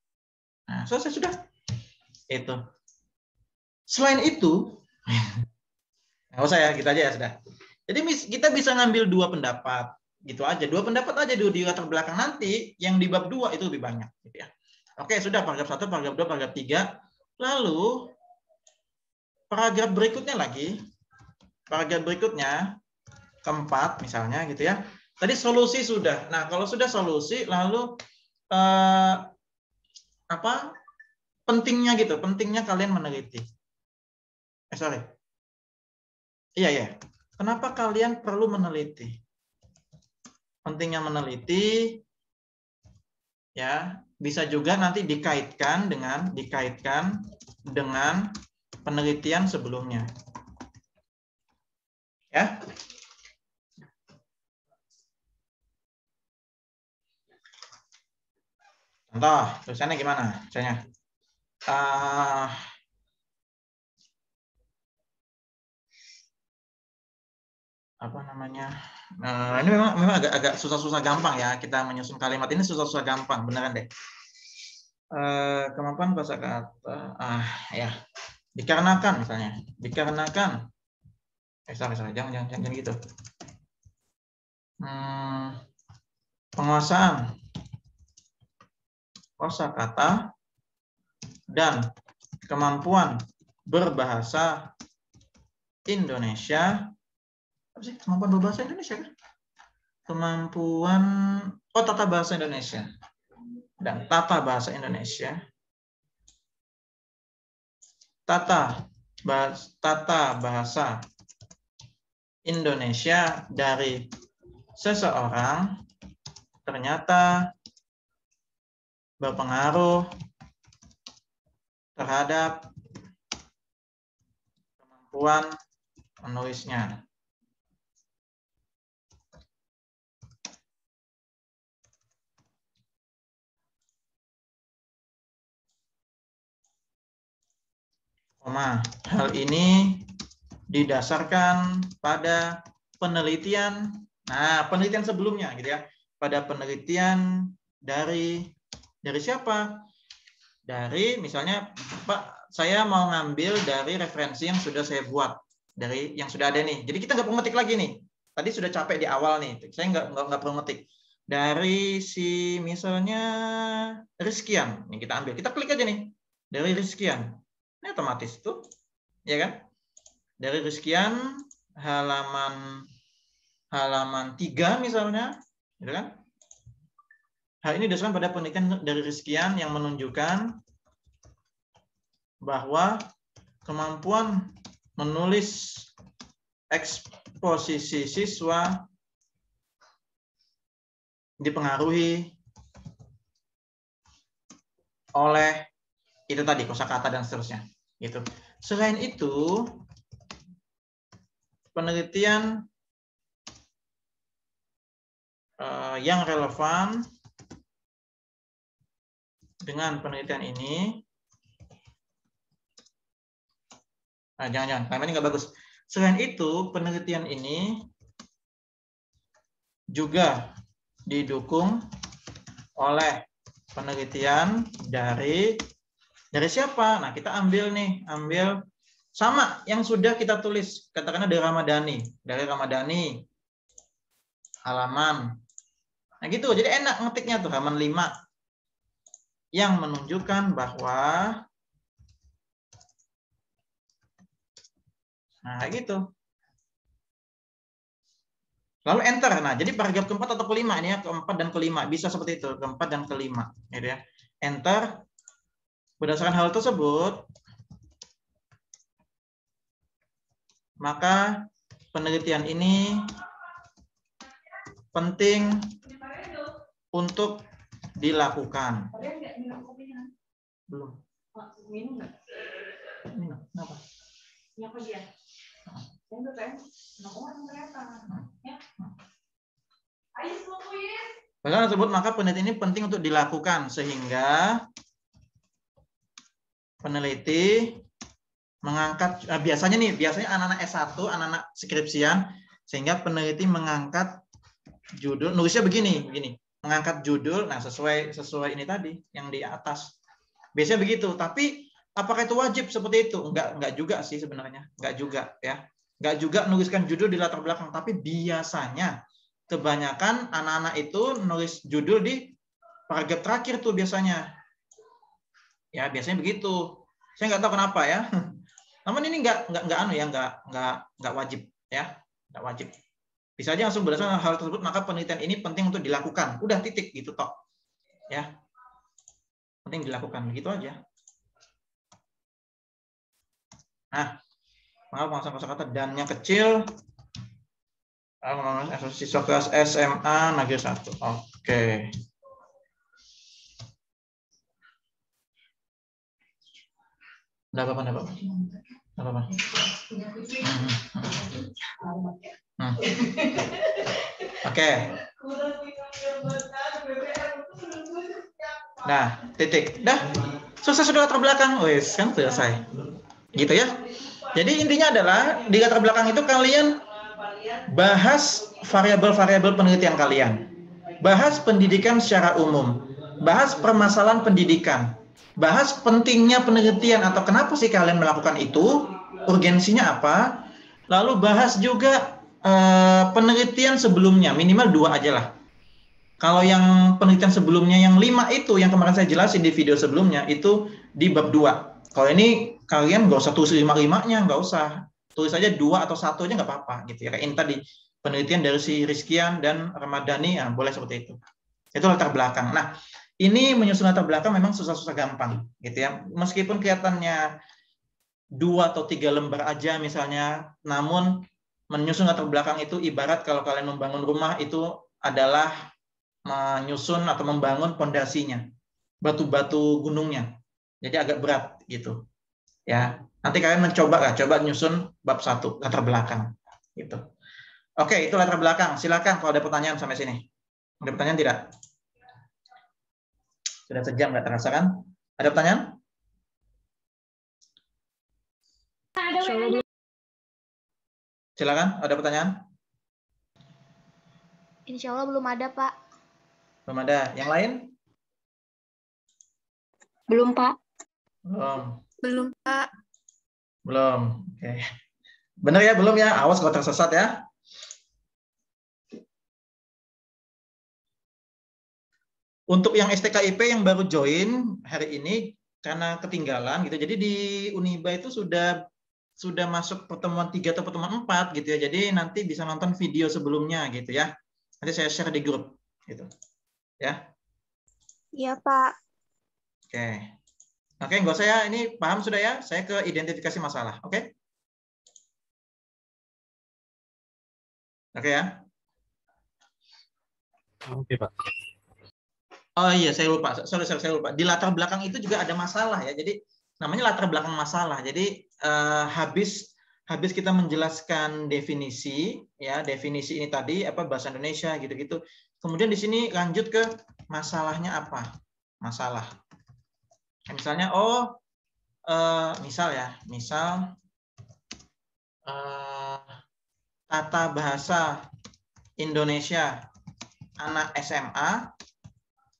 Nah, selesai sudah. Itu. Selain itu, nggak usah ya, kita aja ya sudah. Jadi kita bisa ngambil dua pendapat, gitu aja. Dua pendapat aja di latar belakang, nanti yang di bab 2 itu lebih banyak, gitu ya. Oke, sudah paragraf 1, paragraf 2, paragraf 3. Lalu paragraf berikutnya lagi. Paragraf berikutnya keempat misalnya gitu ya. Tadi solusi sudah. Nah, kalau sudah solusi lalu pentingnya gitu, pentingnya kalian meneliti. Iya. Kenapa kalian perlu meneliti? Pentingnya meneliti ya, bisa juga nanti dikaitkan dengan penelitian sebelumnya. Ya. Contoh, tulisannya gimana? Misalnya, apa namanya? Ini memang agak susah-susah gampang ya. Kita menyusun kalimat ini susah-susah gampang, beneran deh. Kemampuan kosakata, ya. Dikarenakan misalnya, dikarenakan. Sorry, jangan gitu. penguasaan kosakata dan kemampuan berbahasa Indonesia. Apa sih kemampuan berbahasa Indonesia kan? Kemampuan tata bahasa Indonesia dan tata bahasa Indonesia. Tata bahasa Indonesia dari seseorang ternyata berpengaruh terhadap kemampuan menulisnya. Hal ini didasarkan pada penelitian. Nah, penelitian sebelumnya gitu ya. Pada penelitian dari siapa? Dari misalnya Pak, saya mau ngambil dari referensi yang sudah saya buat, dari yang sudah ada nih. Jadi kita nggak perlu ngetik lagi nih. Tadi sudah capek di awal nih. Saya nggak perlu ngetik. Dari si misalnya Rizkian, nih kita ambil. Kita klik aja nih. Dari Rizkian. Ini otomatis tuh, ya kan? Dari Rizkian halaman 3 misalnya, gitu kan? Hal ini didasarkan pada penelitian dari Rizkian yang menunjukkan bahwa kemampuan menulis eksposisi siswa dipengaruhi oleh itu tadi kosakata dan seterusnya. Gitu. Selain itu, penelitian yang relevan dengan penelitian ini, jangan, ini nggak bagus. Selain itu, penelitian ini juga didukung oleh penelitian dari siapa? Nah, kita ambil sama yang sudah kita tulis, katakanlah dari Ramadhani, halaman. Nah, gitu. Jadi enak ngetiknya tuh, halaman 5. Yang menunjukkan bahwa kayak gitu. Lalu enter. Nah, jadi paragraf keempat atau kelima ini ya, keempat dan kelima bisa seperti itu, keempat dan kelima, gitu ya. Enter. Berdasarkan hal tersebut, maka penelitian ini penting untuk dilakukan. Belum. Minum. Kenapa? Berdasarkan tersebut, maka penelitian ini penting untuk dilakukan sehingga peneliti mengangkat biasanya anak-anak S1, anak-anak skripsian, sehingga peneliti mengangkat judul, nulisnya begini, mengangkat judul, nah sesuai ini tadi yang di atas. Biasanya begitu, tapi apakah itu wajib seperti itu? Enggak juga sih sebenarnya, enggak juga ya. Enggak juga nuliskan judul di latar belakang, tapi biasanya kebanyakan anak-anak itu nulis judul di paragraf terakhir tuh biasanya. Ya, biasanya begitu. Saya nggak tahu kenapa ya. Namun ini nggak wajib ya, nggak wajib. Bisa aja langsung berdasarkan hal tersebut, maka penelitian ini penting untuk dilakukan. Udah titik gitu tok. Ya. Penting dilakukan begitu aja. Nah, pengawasan kosakata dan yang kecil siswa kelas SMA Negeri 1. Oke. Enggak apa-apa. Oke. Nah, titik. Dah. Selesai sudah latar belakang. Wes, kan selesai. Gitu ya. Jadi intinya adalah di latar belakang itu kalian bahas variabel-variabel penelitian kalian. Bahas pendidikan secara umum. Bahas permasalahan pendidikan. Bahas pentingnya penelitian atau kenapa sih kalian melakukan itu, urgensinya apa. Lalu bahas juga penelitian sebelumnya minimal 2 aja lah. Kalau yang penelitian sebelumnya yang 5 itu yang kemarin saya jelasin di video sebelumnya itu di bab 2. Kalau ini kalian nggak usah tulis 5-5-nya, nggak usah. Tulis aja 2 atau 1 aja nggak apa-apa gitu ya. Kayak ini tadi penelitian dari si Rizkian dan Ramadhani, ya, boleh seperti itu. Itu latar belakang. Nah, ini menyusun latar belakang memang susah-susah gampang gitu ya. Meskipun kelihatannya 2 atau 3 lembar aja misalnya, namun menyusun latar belakang itu ibarat kalau kalian membangun rumah itu adalah menyusun atau membangun pondasinya, batu-batu gunungnya. Jadi agak berat gitu. Ya, nanti kalian coba nyusun bab 1 latar belakang gitu. Oke, itu latar belakang. Silakan kalau ada pertanyaan sampai sini. Ada pertanyaan tidak? Sudah sejam nggak terasa kan? Ada pertanyaan? Silakan, ada pertanyaan? Insya Allah belum ada, Pak. Belum ada. Yang lain? Belum, Pak. Belum. Belum, Pak. Belum. Oke. Benar ya, belum ya? Awas kalau tersesat ya. Untuk yang STKIP yang baru join hari ini karena ketinggalan gitu. Jadi di Uniba itu sudah masuk pertemuan 3 atau pertemuan 4 gitu ya. Jadi nanti bisa nonton video sebelumnya gitu ya. Nanti saya share di grup gitu. Ya. Iya, Pak. Oke. Oke, nggak usah ya. Ini paham sudah ya? Saya ke identifikasi masalah. Oke? Oke ya? Oke, Pak. Oh iya, saya lupa. Sorry, saya lupa. Di latar belakang itu juga ada masalah ya. Jadi namanya latar belakang masalah. Jadi habis kita menjelaskan definisi, ya definisi ini tadi apa bahasa Indonesia gitu-gitu. Kemudian di sini lanjut ke masalahnya apa? Masalah. Misalnya, misal tata bahasa Indonesia anak SMA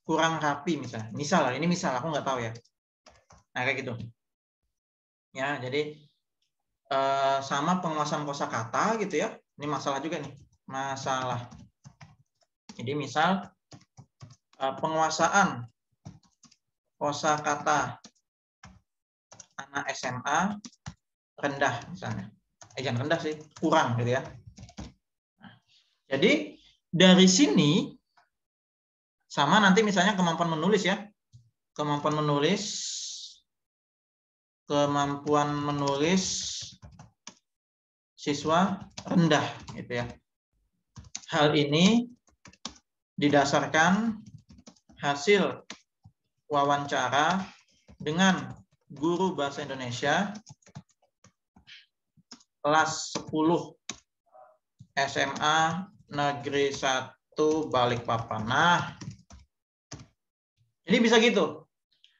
kurang rapi misalnya. Ini misal, aku nggak tahu ya. Nah, kayak gitu. Ya, jadi sama penguasaan kosakata gitu ya. Ini masalah juga nih. Masalah. Jadi misal penguasaan kosakata anak SMA rendah misalnya. Jangan rendah sih, kurang gitu ya. Nah, jadi dari sini sama nanti misalnya kemampuan menulis ya. Kemampuan menulis siswa rendah gitu ya. Hal ini didasarkan hasil wawancara dengan guru bahasa Indonesia kelas 10 SMA Negeri 1 Balikpapan. Nah, jadi bisa gitu.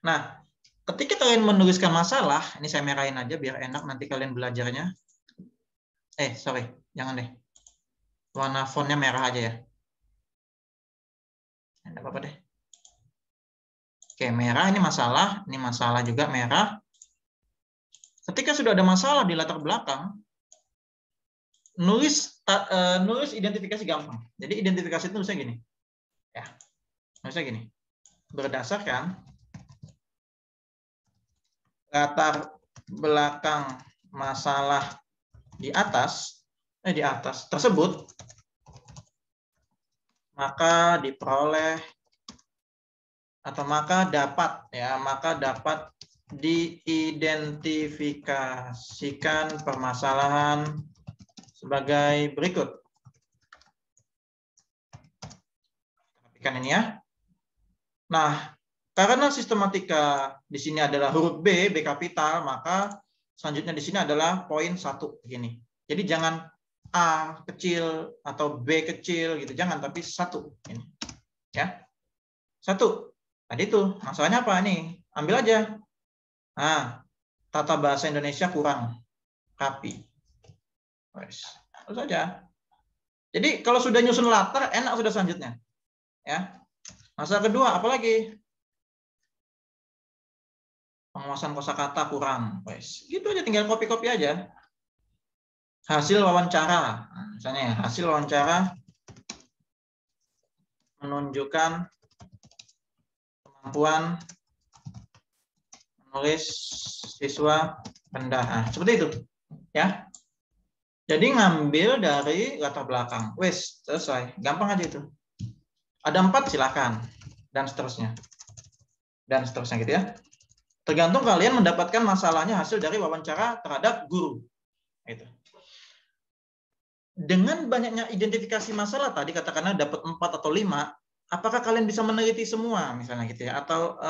Nah, ketika kalian menuliskan masalah, ini saya merahin aja biar enak nanti kalian belajarnya. Sorry, jangan deh. Warna fontnya merah aja ya. Tidak apa-apa deh. Oke, merah ini masalah juga merah. Ketika sudah ada masalah di latar belakang, nulis identifikasi gampang. Jadi identifikasi itu nulisnya gini. Ya. Nulisnya gini. Berdasarkan latar belakang masalah di atas tersebut, maka diperoleh atau maka dapat diidentifikasikan permasalahan sebagai berikut. Perhatikan ini ya. Nah, karena sistematika di sini adalah huruf B kapital, maka selanjutnya di sini adalah poin 1 begini. Jadi jangan A kecil atau B kecil gitu, jangan, tapi 1 ini. Ya. 1. Tadi itu masalahnya apa nih? Ambil aja. Nah, tata bahasa Indonesia kurang rapi. Terus saja. Jadi kalau sudah nyusun latar, enak sudah selanjutnya. Ya. Masalah kedua, apalagi? Penguasaan kosakata kurang. Gitu aja, tinggal copy-copy aja. hasil wawancara. Nah, misalnya ya, hasil wawancara menunjukkan kemampuan menulis siswa rendah. Nah, seperti itu, ya. Jadi ngambil dari latar belakang. Wes, selesai. Gampang aja itu. Ada 4, silakan. Dan seterusnya. Dan seterusnya gitu ya. Tergantung kalian mendapatkan masalahnya hasil dari wawancara terhadap guru. Itu. Dengan banyaknya identifikasi masalah tadi, katakanlah dapat 4 atau 5, apakah kalian bisa meneliti semua misalnya gitu ya, atau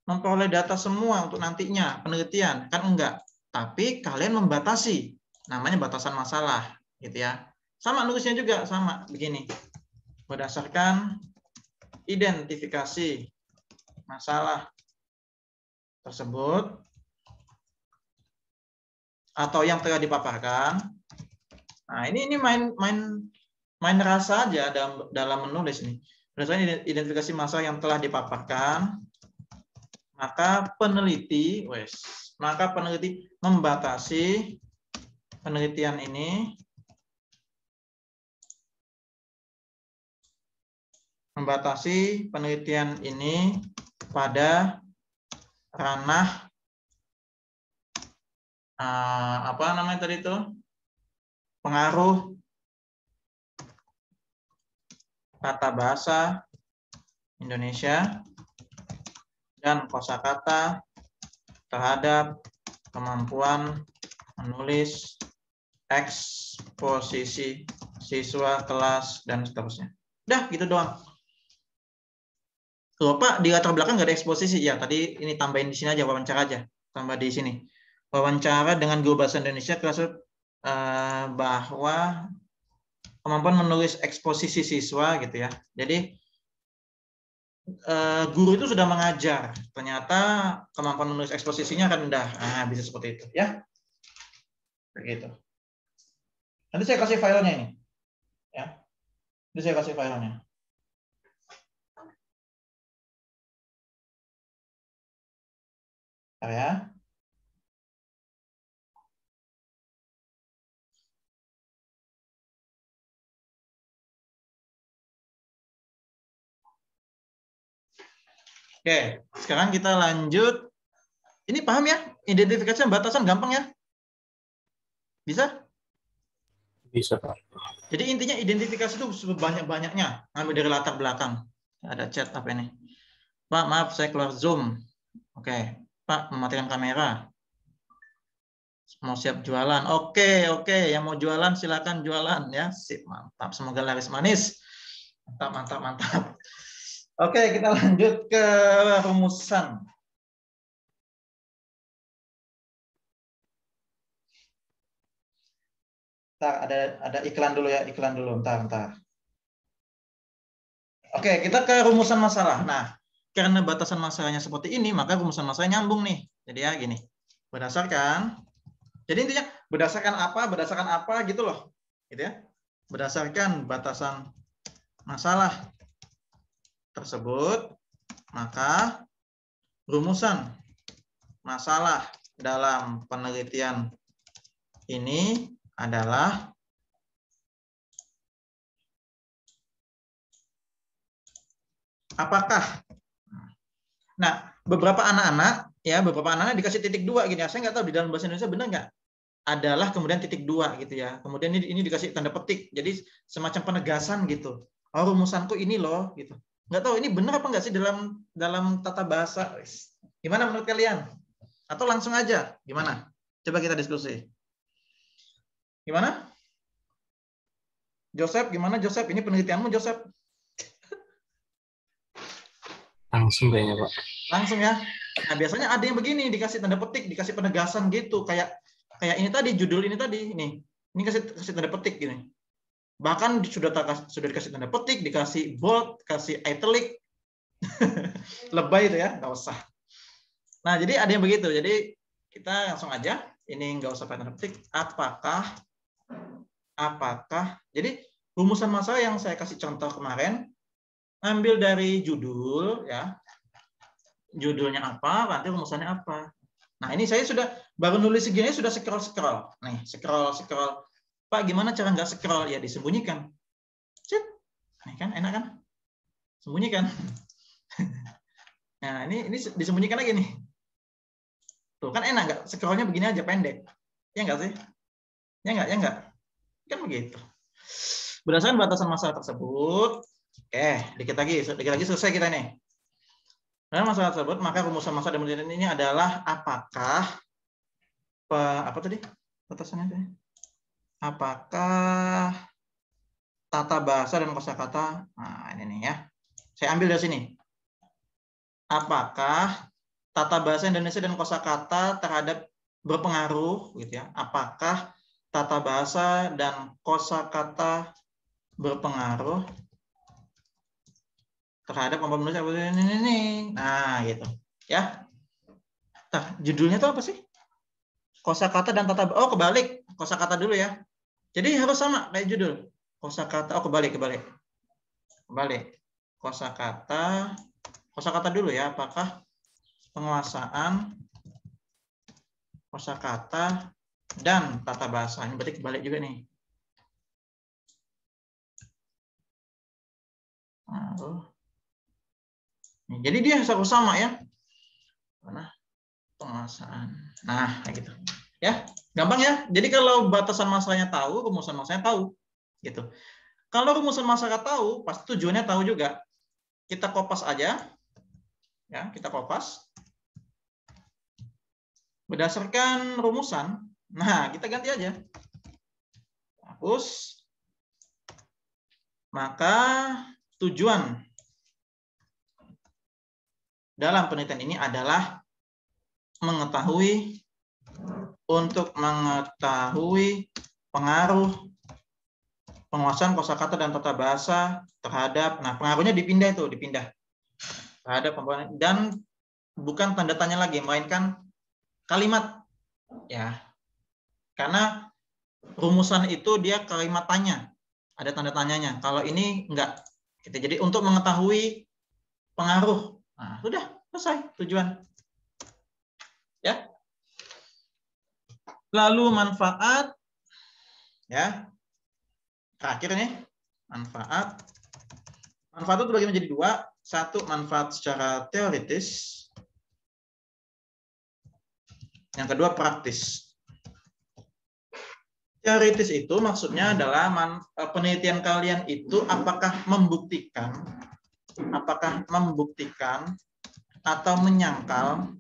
memperoleh data semua untuk nantinya penelitian? Kan enggak. Tapi kalian membatasi, namanya batasan masalah gitu ya. Sama nulisnya juga sama begini. Berdasarkan identifikasi masalah tersebut atau yang telah dipaparkan. Nah, ini main rasa aja dalam menulis nih. Berdasarkan identifikasi masalah yang telah dipaparkan, maka peneliti membatasi penelitian ini pada ranah apa namanya tadi itu, pengaruh tata bahasa Indonesia dan kosakata terhadap kemampuan menulis eksposisi siswa kelas dan seterusnya. Udah gitu doang. Loh Pak, di latar belakang nggak ada eksposisi. Ya tadi ini tambahin di sini aja, wawancara aja. Tambah di sini. Wawancara dengan guru bahasa Indonesia kelas bahwa kemampuan menulis eksposisi siswa gitu ya. Jadi guru itu sudah mengajar, ternyata kemampuan menulis eksposisinya rendah. Nah, bisa seperti itu ya. Begitu. Nanti saya kasih filenya ini. Ya. Nanti saya kasih filenya. Bentar ya. Oke, sekarang kita lanjut. Ini paham ya? Identifikasi dan batasan gampang ya? Bisa? Bisa, Pak. Jadi intinya identifikasi itu sebanyak-banyaknya. Ngambil dari latar belakang. Ada chat apa ini? Pak, maaf saya keluar Zoom. Oke, Pak mematikan kamera. Mau siap jualan. Oke. Yang mau jualan silakan jualan ya. Sip, mantap. Semoga laris manis. Mantap. Oke, kita lanjut ke rumusan. Ntar ada iklan dulu ya, Ntar. Oke, kita ke rumusan masalah. Nah, karena batasan masalahnya seperti ini, maka rumusan masalahnya nyambung nih. Jadi ya gini. Jadi intinya berdasarkan apa gitu loh. Gitu ya. Berdasarkan batasan masalah tersebut, maka rumusan masalah dalam penelitian ini adalah apakah. Nah, beberapa anak-anak dikasih titik 2 gini ya. Saya nggak tahu di dalam bahasa Indonesia benar nggak? Adalah kemudian titik 2 gitu ya. Kemudian ini dikasih tanda petik. Jadi semacam penegasan gitu. Oh, rumusanku ini loh gitu. Nggak tahu ini benar apa nggak sih dalam tata bahasa. Gimana menurut kalian? Atau langsung aja? Gimana? Coba kita diskusi. Gimana? Joseph, gimana Joseph? Ini penelitianmu Joseph? Langsung kayaknya, Pak. Langsung ya. Nah, biasanya ada yang begini, dikasih tanda petik, dikasih penegasan gitu, kayak ini tadi, judul ini tadi, ini kasih tanda petik gini. Bahkan sudah dikasih tanda petik, dikasih bold, kasih italic. Lebay itu ya, nggak usah. Nah, jadi ada yang begitu. Jadi kita langsung aja, ini nggak usah pakai tanda petik. Apakah? Jadi rumusan masalah yang saya kasih contoh kemarin, ambil dari judul ya. Judulnya apa, nanti rumusannya apa. Nah, ini saya sudah baru nulis segini sudah scroll. Nih, scroll. Pak, gimana cara nggak scroll? Ya disembunyikan. Cip. Nih kan, enak kan? Sembunyikan. Nah, ini disembunyikan lagi nih. Tuh, kan enak nggak? Scrollnya begini aja pendek. Ya nggak sih? Ya nggak? Kan begitu. Berdasarkan batasan masalah tersebut, dikit lagi selesai kita nih. Dalam masalah tersebut, maka rumusan masalah dan penelitian ini adalah apakah apa tadi batasannya tadi? Apakah tata bahasa dan kosakata? Nah, ini nih ya. Saya ambil dari sini. Apakah tata bahasa Indonesia dan kosakata terhadap berpengaruh gitu ya? Apakah tata bahasa dan kosakata berpengaruh terhadap kemampuan menulis ini. Nah, gitu. Ya. Nah, judulnya itu apa sih? Kosakata dan tata kebalik. Kosakata dulu ya. Jadi harus sama kayak judul. Kosakata kebalik. Kosakata dulu ya. Apakah penguasaan kosakata dan tata bahasa. Ini berarti kebalik juga nih. Jadi dia harus sama ya. Mana penguasaan. Nah, kayak gitu. Ya, gampang ya. Jadi kalau batasan masalahnya tahu, rumusan masalahnya tahu. Gitu. Kalau rumusan masalah tahu, pasti tujuannya tahu juga. Kita kopas aja. Ya, kita kopas. Berdasarkan rumusan, nah, kita ganti aja. Hapus. Maka tujuan dalam penelitian ini adalah untuk mengetahui pengaruh penguasaan kosakata dan tata bahasa terhadap, nah pengaruhnya dipindah terhadap komponen, dan bukan tanda tanya lagi, melainkan kalimat ya, karena rumusan itu dia kalimat tanya, ada tanda tanyanya. Kalau ini enggak, jadi untuk mengetahui pengaruh. Nah, sudah selesai tujuan. Ya. Lalu manfaat, ya. Terakhir nih, manfaat. Manfaat itu bagi menjadi dua. Satu, manfaat secara teoritis. Yang kedua, praktis. Teoritis itu maksudnya adalah penelitian kalian itu apakah membuktikan atau menyangkal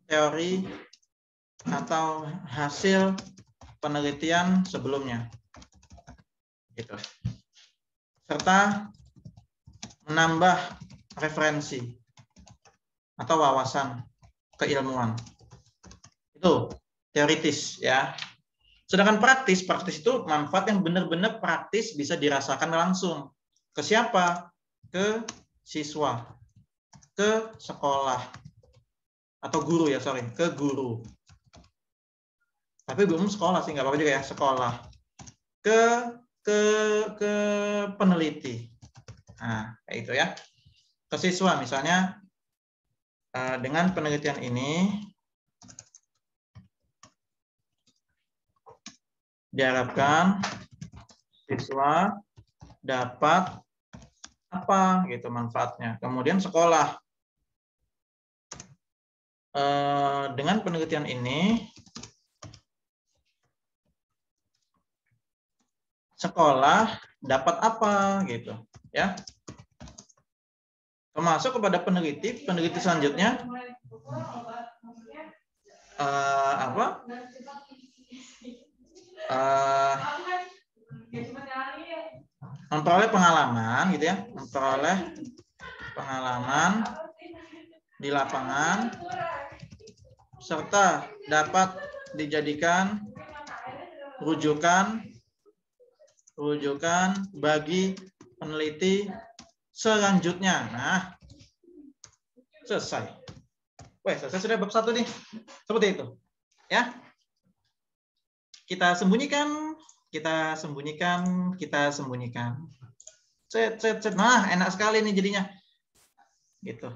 teori atau hasil penelitian sebelumnya, gitu. Serta menambah referensi atau wawasan keilmuan. Itu teoritis ya. Sedangkan praktis itu manfaat yang benar-benar praktis, bisa dirasakan langsung. Ke siapa? Ke siswa, ke sekolah, atau guru ya, ke guru. Tapi belum sekolah sih, nggak apa-apa juga ya, sekolah. Ke peneliti. Nah, kayak itu ya. Ke siswa misalnya, dengan penelitian ini diharapkan siswa dapat apa gitu manfaatnya. Kemudian sekolah, dengan penelitian ini sekolah dapat apa gitu ya. Termasuk kepada peneliti selanjutnya memperoleh pengalaman gitu ya, memperoleh pengalaman di lapangan, serta dapat dijadikan rujukan bagi peneliti selanjutnya. Nah, selesai. Wah, selesai sudah bab 1 nih. Seperti itu. Ya. Kita sembunyikan. Set. Nah, enak sekali nih jadinya. Gitu.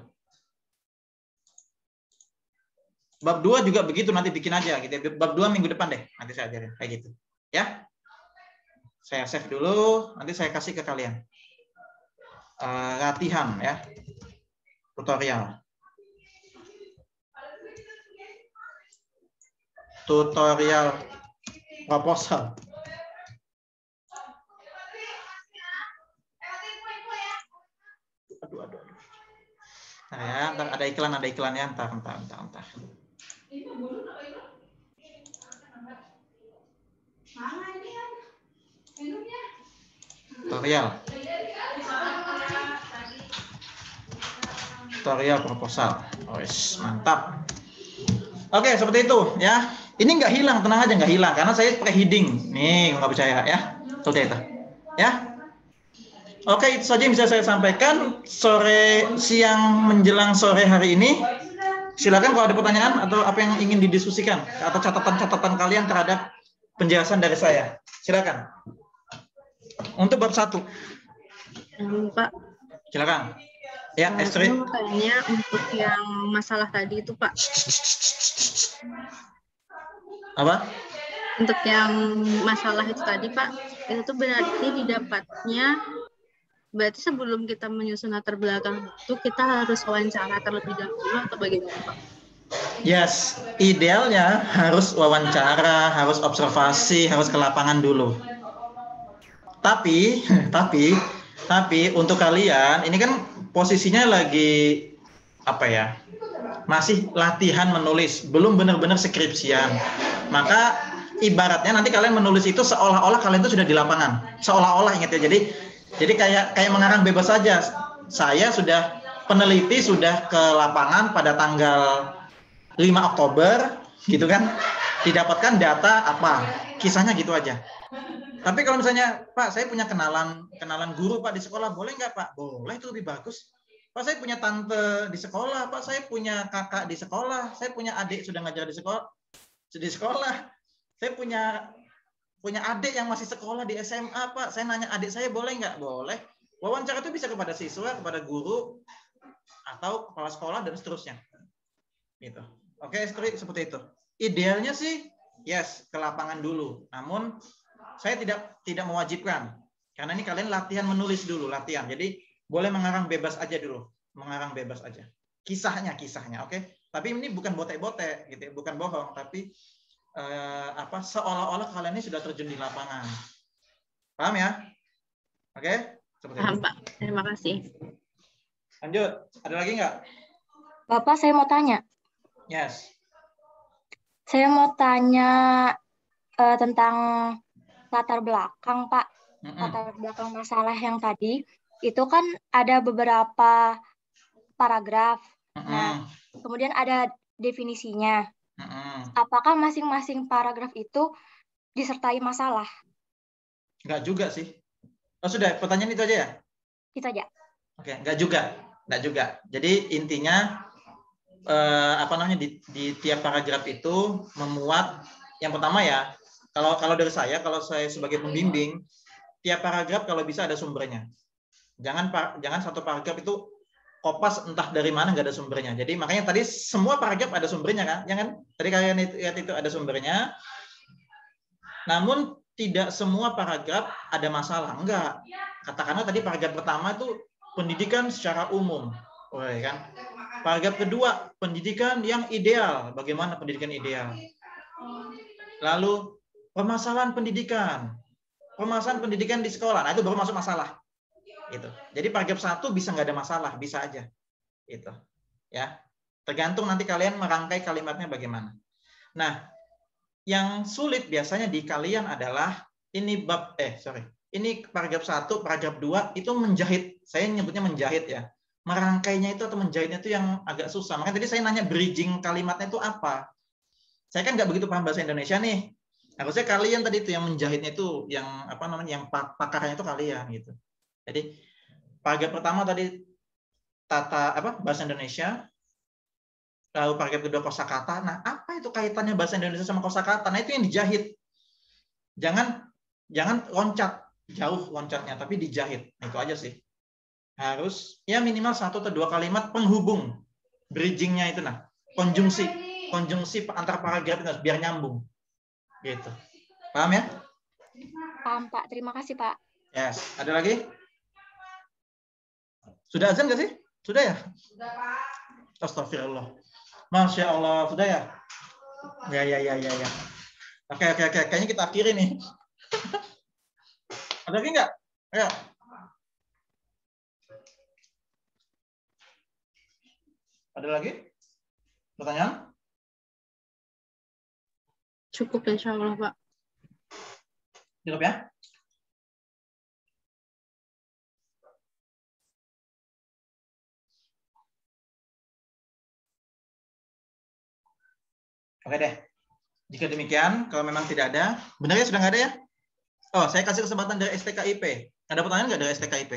Bab 2 juga begitu, nanti bikin aja gitu ya. Bab 2 minggu depan deh, nanti saya ajarin kayak gitu. Ya. Saya save dulu, nanti saya kasih ke kalian. Latihan ya. Tutorial. Tutorial proposal. Aduh. Nah ya, ntar ada iklan ya, entar. Tutorial proposal. Oh, mantap. Oke, seperti itu ya. Ini nggak hilang, tenang aja nggak hilang karena saya pakai heading. Nih, nggak percaya ya. Seperti itu. Ya. Oke, itu saja yang bisa saya sampaikan siang menjelang sore hari ini. Silakan kalau ada pertanyaan atau apa yang ingin didiskusikan atau catatan-catatan kalian terhadap penjelasan dari saya. Silakan. Untuk bab 1. Pak. Silakan. Ya, Estri. Kayaknya untuk yang masalah tadi itu, Pak. Apa? Untuk yang masalah itu tadi, Pak, itu tuh berarti didapatnya, berarti sebelum kita menyusun latar belakang itu kita harus wawancara terlebih dahulu atau bagaimana, Pak? Yes, idealnya harus wawancara, harus observasi, harus ke lapangan dulu. Tapi untuk kalian ini kan posisinya lagi apa ya? Masih latihan menulis, belum benar-benar skripsian. Maka ibaratnya nanti kalian menulis itu seolah-olah kalian itu sudah di lapangan. Seolah-olah, ingat ya. Jadi kayak mengarang bebas saja. Saya sudah peneliti sudah ke lapangan pada tanggal 5 Oktober gitu kan. Didapatkan data apa? Kisahnya gitu aja. Tapi kalau misalnya, Pak, saya punya kenalan guru, Pak, di sekolah, boleh nggak, Pak? Boleh, itu lebih bagus. Pak, saya punya tante di sekolah, Pak, saya punya kakak di sekolah, saya punya adik sudah ngajar di sekolah. Saya punya adik yang masih sekolah di SMA, Pak. Saya nanya adik saya boleh nggak? Boleh. Wawancara itu bisa kepada siswa, kepada guru, atau kepala sekolah, dan seterusnya. Gitu. Oke, Istri, seperti itu. Idealnya sih, yes, ke lapangan dulu. Namun, saya tidak mewajibkan. Karena ini kalian latihan menulis dulu, latihan. Jadi, boleh mengarang bebas aja dulu. Mengarang bebas aja. Kisahnya, oke? Tapi ini bukan botek-botek, gitu ya. Bukan bohong, tapi seolah-olah kalian ini sudah terjun di lapangan. Paham ya? Oke? Paham, Pak. Terima kasih. Lanjut. Ada lagi nggak? Bapak, saya mau tanya. Yes. Saya mau tanya tentang latar belakang, Pak. Latar belakang masalah yang tadi. Itu kan ada beberapa paragraf. Nah, kemudian ada definisinya. Apakah masing-masing paragraf itu disertai masalah? Enggak juga sih. Oh, sudah, pertanyaan itu aja ya? Itu aja. Oke, enggak juga. Jadi intinya di tiap paragraf itu memuat yang pertama ya. Kalau dari saya, kalau saya sebagai pembimbing, tiap paragraf kalau bisa ada sumbernya. Jangan satu paragraf itu kopas entah dari mana nggak ada sumbernya. Jadi makanya tadi semua paragraf ada sumbernya kan? Jangan tadi kalian lihat itu ada sumbernya. Namun tidak semua paragraf ada masalah. Enggak. Katakanlah tadi paragraf pertama itu pendidikan secara umum. Kan? Paragraf kedua, pendidikan yang ideal. Bagaimana pendidikan ideal? Lalu permasalahan pendidikan. Permasalahan pendidikan di sekolah. Nah, itu baru masuk masalah. Gitu. Jadi paragraf 1 bisa nggak ada masalah, bisa aja. Gitu. Ya. Tergantung nanti kalian merangkai kalimatnya bagaimana. Nah, yang sulit biasanya di kalian adalah ini paragraf 1, paragraf 2 itu menjahit. Saya nyebutnya menjahit ya. Merangkainya itu atau menjahitnya itu yang agak susah. Makanya tadi saya nanya bridging kalimatnya itu apa. Saya kan nggak begitu paham bahasa Indonesia nih. Harusnya kalian tadi itu yang menjahitnya itu, yang yang pakarnya itu kalian gitu. Jadi paragraf pertama tadi bahasa Indonesia. Lalu paragraf kedua kosakata. Nah, apa itu kaitannya bahasa Indonesia sama kosakata? Nah, itu yang dijahit. Jangan loncat jauh loncatnya, tapi dijahit. Nah, itu aja sih. Harus ya minimal 1 atau 2 kalimat penghubung, bridgingnya itu konjungsi. konjungsi antar paragraf itu biar nyambung. Gitu. Paham ya? Paham, Pak. Terima kasih, Pak. Yes. Ada lagi? Sudah azan nggak sih? Sudah ya? Sudah, Pak. Astagfirullah. Masya Allah. Sudah ya? Ya. Oke. Kayaknya kita akhiri nih. Ada lagi nggak? Ayo. Ada lagi? Pertanyaan? Cukup insya Allah, Pak. Cukup ya? Oke deh. Jika demikian, kalau memang tidak ada, benar ya sudah nggak ada ya? Oh, saya kasih kesempatan dari STKIP. Ada pertanyaan nggak dari STKIP?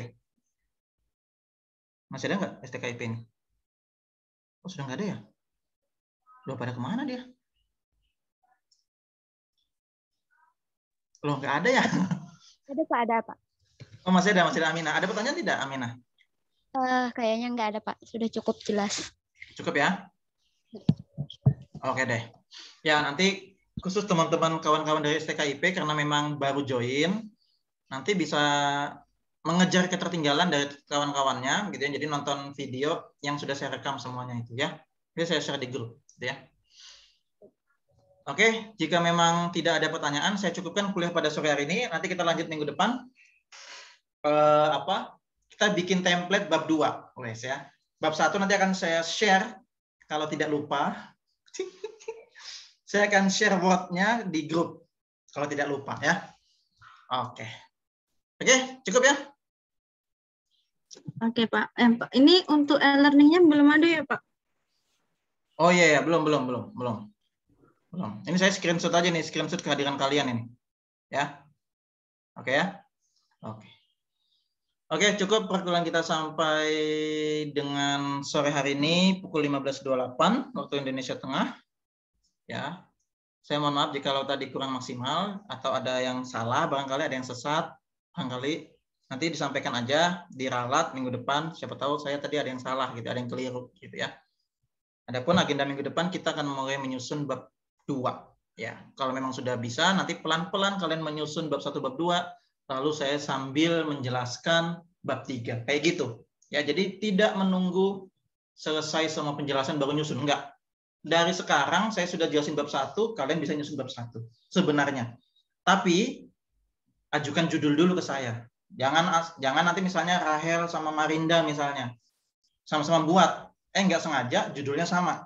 Masih ada nggak STKIP ini? Oh, sudah nggak ada ya? Loh, pada kemana dia? Loh, nggak ada ya? Ada Pak, ada Pak. Oh, masih ada Aminah. Ada pertanyaan tidak, Aminah? Kayaknya nggak ada Pak, sudah cukup jelas. Cukup ya? Oke deh. Ya, nanti khusus teman-teman kawan-kawan dari STKIP karena memang baru join, nanti bisa mengejar ketertinggalan dari kawan-kawannya gitu ya. Jadi nonton video yang sudah saya rekam semuanya itu ya. Jadi saya share di grup gitu ya. Oke, jika memang tidak ada pertanyaan, saya cukupkan kuliah pada sore hari ini. Nanti kita lanjut minggu depan. Kita bikin template bab 2, guys ya. Bab 1 nanti akan saya share kalau tidak lupa. Saya akan share Word-nya di grup kalau tidak lupa ya. Oke, cukup ya? Oke, Pak. Pak, ini untuk e-learning-nya belum ada ya, Pak? Oh iya, belum. Ini saya screenshot aja nih, screenshot kehadiran kalian ini. Ya. Oke ya? Oke, cukup perkuliahan kita sampai dengan sore hari ini pukul 15.28 waktu Indonesia Tengah. Ya. Saya mohon maaf jika tadi kurang maksimal atau ada yang salah, barangkali ada yang sesat, barangkali nanti disampaikan aja di ralat minggu depan. Siapa tahu saya tadi ada yang salah gitu, ada yang keliru gitu ya. Adapun agenda minggu depan kita akan mulai menyusun bab 2 ya. Kalau memang sudah bisa nanti pelan-pelan kalian menyusun bab 1 bab 2, lalu saya sambil menjelaskan bab 3 kayak gitu ya. Jadi tidak menunggu selesai semua penjelasan baru nyusun, enggak. Dari sekarang saya sudah jelasin bab 1, kalian bisa nyusun bab 1 sebenarnya. Tapi ajukan judul dulu ke saya. Jangan nanti misalnya Rahel sama Marinda misalnya sama-sama buat, nggak sengaja judulnya sama.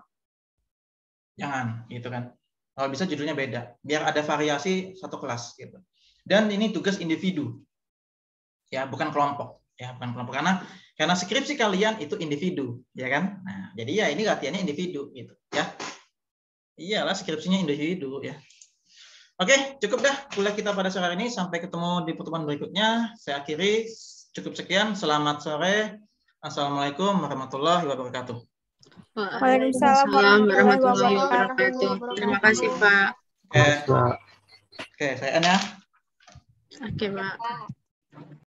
Jangan, gitu kan. Kalau bisa judulnya beda, biar ada variasi satu kelas gitu. Dan ini tugas individu. Ya, bukan kelompok. Ya, bukan kelompok karena skripsi kalian itu individu, ya kan? Nah, jadi ya ini latihannya individu gitu, ya. Iyalah skripsinya individu ya. Oke, cukup dah kuliah kita pada sore hari ini. Sampai ketemu di pertemuan berikutnya. Saya akhiri. Cukup sekian. Selamat sore. Assalamualaikum warahmatullahi wabarakatuh. Waalaikumsalam warahmatullahi wabarakatuh. Terima kasih, Pak. Oke, saya ya. Oke, Pak.